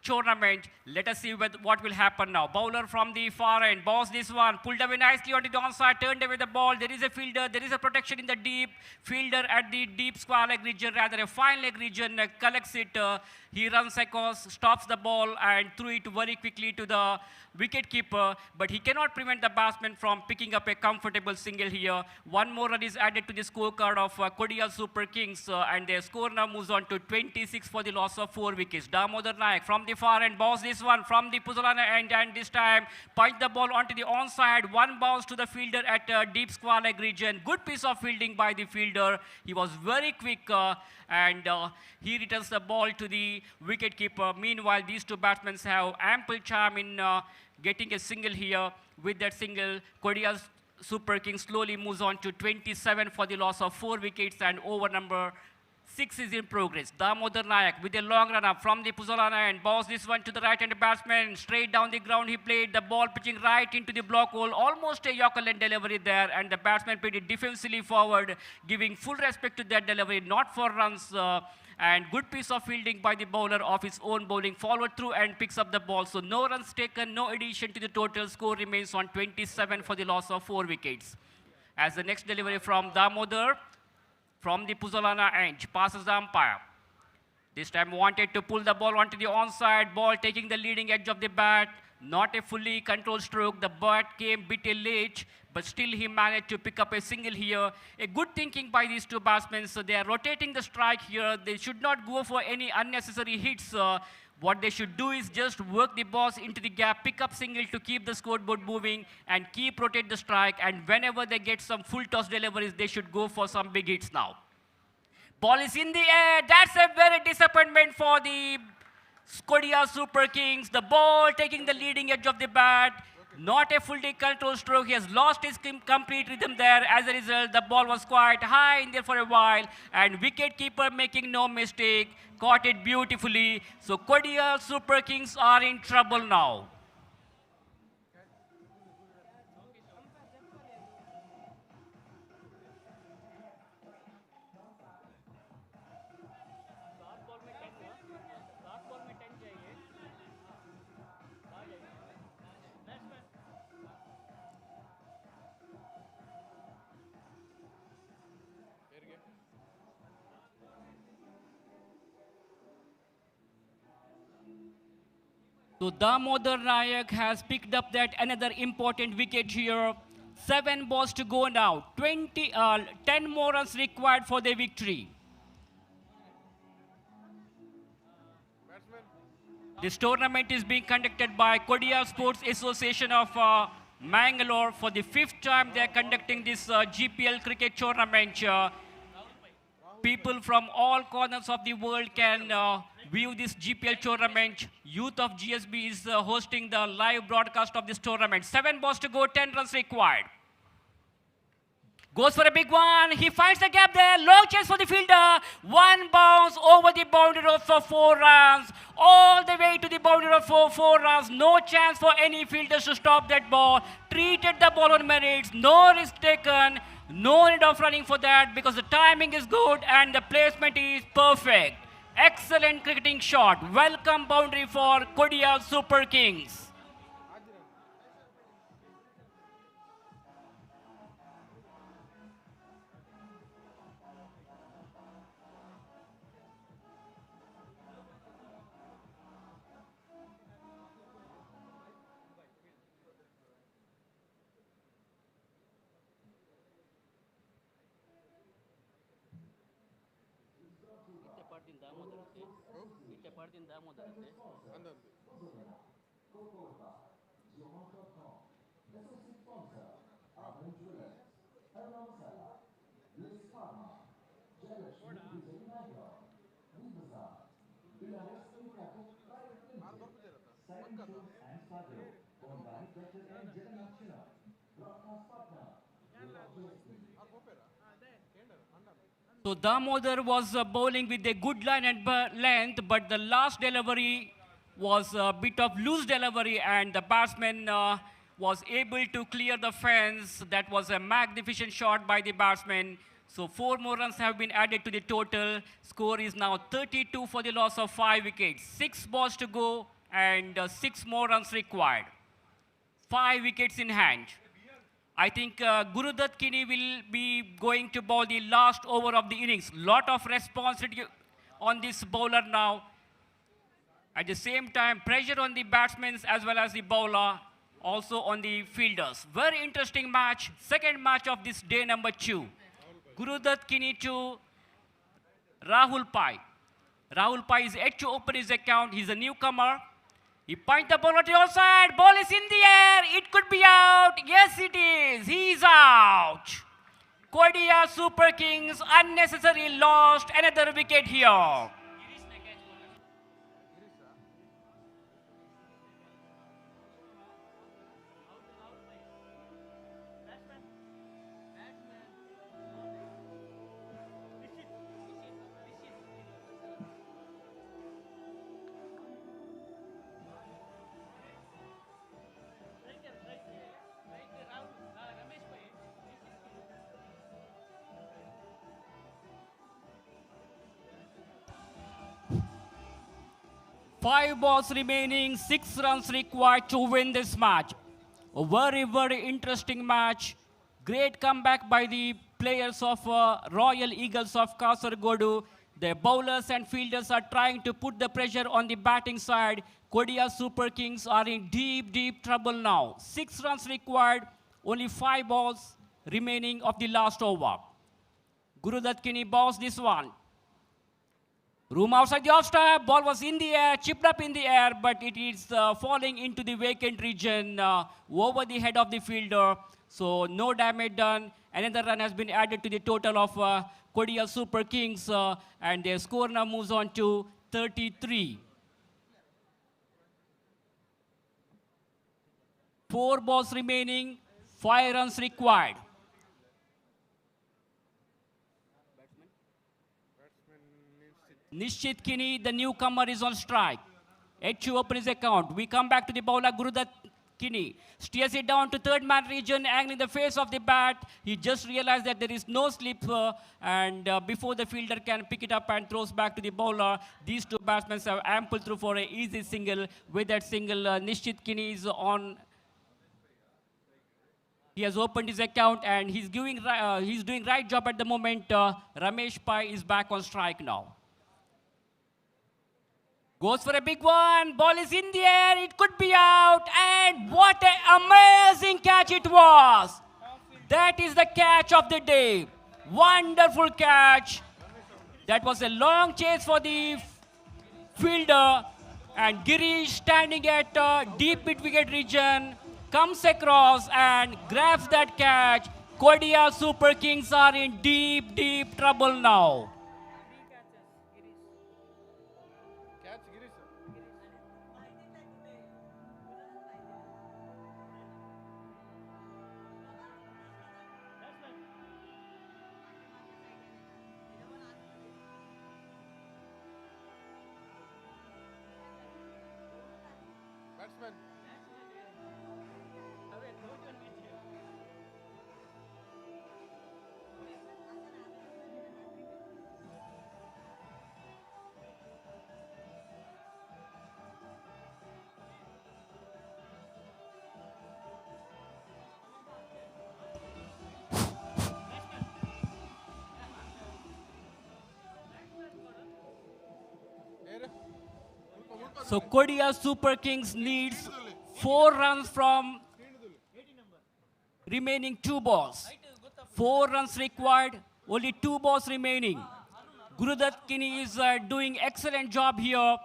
Speaker 5: tournament. Let us see what will happen now. Bowler from the far end, boss this one, pulled away nicely onto the onside, turned away the ball. There is a fielder, there is a protection in the deep. Fielder at the deep square leg region, rather a fine leg region, collects it. He runs across, stops the ball and threw it very quickly to the wicketkeeper, but he cannot prevent the batsman from picking up a comfortable single here. One more run is added to the scorecard of Kodia Super Kings, and their score now moves on to 26 for the loss of 4 wickets. Damodar Nayak from the far end, boss this one from the Puzolana end, and this time punched the ball onto the onside. One bounce to the fielder at deep square leg region. Good piece of fielding by the fielder. He was very quick, and he returns the ball to the wicketkeeper. Meanwhile, these two batsmen have ample charm in getting a single here. With that single, Kodia Super Kings slowly moves on to 27 for the loss of 4 wickets, and over number 6 is in progress. Damodar Nayak with a long run up from the Puzolana end. Boss this one to the right-handed batsman. Straight down the ground he played. The ball pitching right into the block hole. Almost a Yorker length delivery there. And the batsman played it defensively forward, giving full respect to that delivery. Not for runs. And good piece of fielding by the bowler of his own bowling. Followed through and picks up the ball. So no runs taken, no addition to the total. Score remains on 27 for the loss of 4 wickets. As the next delivery from Damodar, from the Puzolana end, passes the umpire. This time wanted to pull the ball onto the onside, ball taking the leading edge of the bat. Not a fully controlled stroke. The bat came bit late, but still he managed to pick up a single here. A good thinking by these two batsmen. So they are rotating the strike here. They should not go for any unnecessary hits. What they should do is just work the balls into the gap, pick up single to keep the scoreboard moving, and keep rotate the strike. And whenever they get some full toss deliveries, they should go for some big hits now. Ball is in the air. That's a very disappointment for the Kodia Super Kings. The ball taking the leading edge of the bat. Not a fully controlled stroke. He has lost his complete rhythm there. As a result, the ball was quite high in there for a while. And wicketkeeper making no mistake, caught it beautifully. So Kodia Super Kings are in trouble now. So Damodar Nayak has picked up that another important wicket here. 7 balls to go now. 10 more runs required for the victory. This tournament is being conducted by Kodia Sports Association of Mangalore. For the 5th time, they are conducting this GPL cricket tournament. People from all corners of the world can view this GPL tournament. Youth of GSB is hosting the live broadcast of this tournament. 7 balls to go, 10 runs required. Goes for a big one. He finds the gap there. Long chance for the fielder. One bounce over the boundary road for 4 runs. All the way to the boundary road for 4 runs. No chance for any fielders to stop that ball. Treated the ball on merits. No risk taken. No need of running for that because the timing is good and the placement is perfect. Excellent cricketing shot. Welcome boundary for Kodia Super Kings. So Damodar was bowling with a good line and length, but the last delivery was a bit of loose delivery and the batsman was able to clear the fence. That was a magnificent shot by the batsman. So 4 more runs have been added to the total. Score is now 32 for the loss of 5 wickets. 6 balls to go and 6 more runs required. 5 wickets in hand. I think Gurudutt Kini will be going to bowl the last over of the innings. Lot of responsibility on this bowler now. At the same time, pressure on the batsmen as well as the bowler, also on the fielders. Very interesting match. Second match of this day number 2. Gurudutt Kini to Rahul Pai. Rahul Pai is yet to open his account. He's a newcomer. He points the ball at the outside. Ball is in the air. It could be out. Yes, it is. He's out. Kodia Super Kings unnecessarily lost another wicket here. Five balls remaining, 6 runs required to win this match. A very, very interesting match. Great comeback by the players of Royal Eagles of Kasargodu. The bowlers and fielders are trying to put the pressure on the batting side. Kodia Super Kings are in deep, deep trouble now. 6 runs required, only 5 balls remaining of the last over. Gurudutt Kini bowls this one. Room outside the off-stump, ball was in the air, chipped up in the air, but it is falling into the vacant region over the head of the fielder. So no damage done. Another run has been added to the total of Kodia Super Kings, and their score now moves on to 33. 4 balls remaining, 5 runs required. Nishchit Kini, the newcomer, is on strike. Yet to open his account. We come back to the bowler, Gurudutt Kini. Steers it down to third man region, angling the face of the bat. He just realized that there is no slip, and before the fielder can pick it up and throws back to the bowler, these two batsmen have ample through for an easy single. With that single, Nishchit Kini is on. He has opened his account and he's doing right job at the moment. Ramesh Pai is back on strike now. Goes for a big one. Ball is in the air. It could be out. And what an amazing catch it was. That is the catch of the day. Wonderful catch. That was a long chase for the fielder. And Girish, standing at deep mid-wicket region, comes across and grabs that catch. Kodia Super Kings are in deep, deep trouble now. So Kodia Super Kings needs 4 runs from remaining 2 balls. 4 runs required, only 2 balls remaining. Gurudutt Kini is doing excellent job here.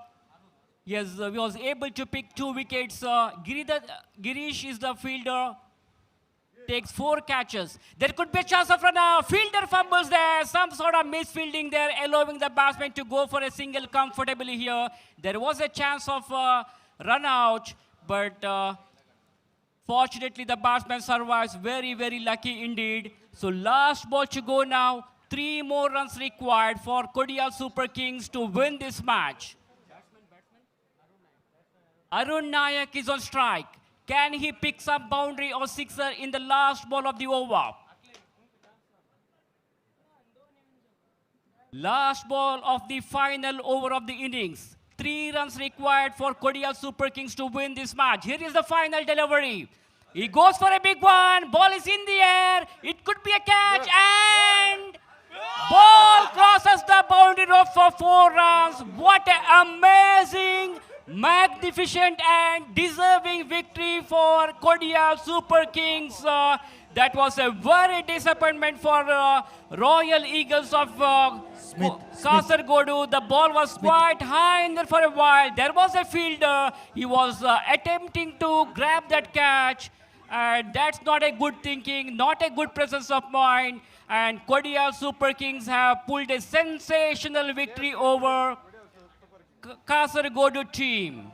Speaker 5: He was able to pick 2 wickets. Girish is the fielder, takes 4 catches. There could be a chance of run out. Fielder fumbles there. Some sort of misfielding there, allowing the batsman to go for a single comfortably here. There was a chance of run out, but fortunately the batsman survives. Very, very lucky indeed. So last ball to go now. 3 more runs required for Kodia Super Kings to win this match. Arun Nayak is on strike. Can he pick some boundary or sixer in the last ball of the over? Last ball of the final over of the innings. 3 runs required for Kodia Super Kings to win this match. Here is the final delivery. He goes for a big one. Ball is in the air. It could be a catch. And ball crosses the boundary rope for 4 runs. What an amazing, magnificent and deserving victory for Kodia Super Kings. That was a very disappointment for Royal Eagles of Kasargodu. The ball was quite high in there for a while. There was a fielder. He was attempting to grab that catch. And that's not a good thinking, not a good presence of mind. And Kodia Super Kings have pulled a sensational victory over Kasargodu team.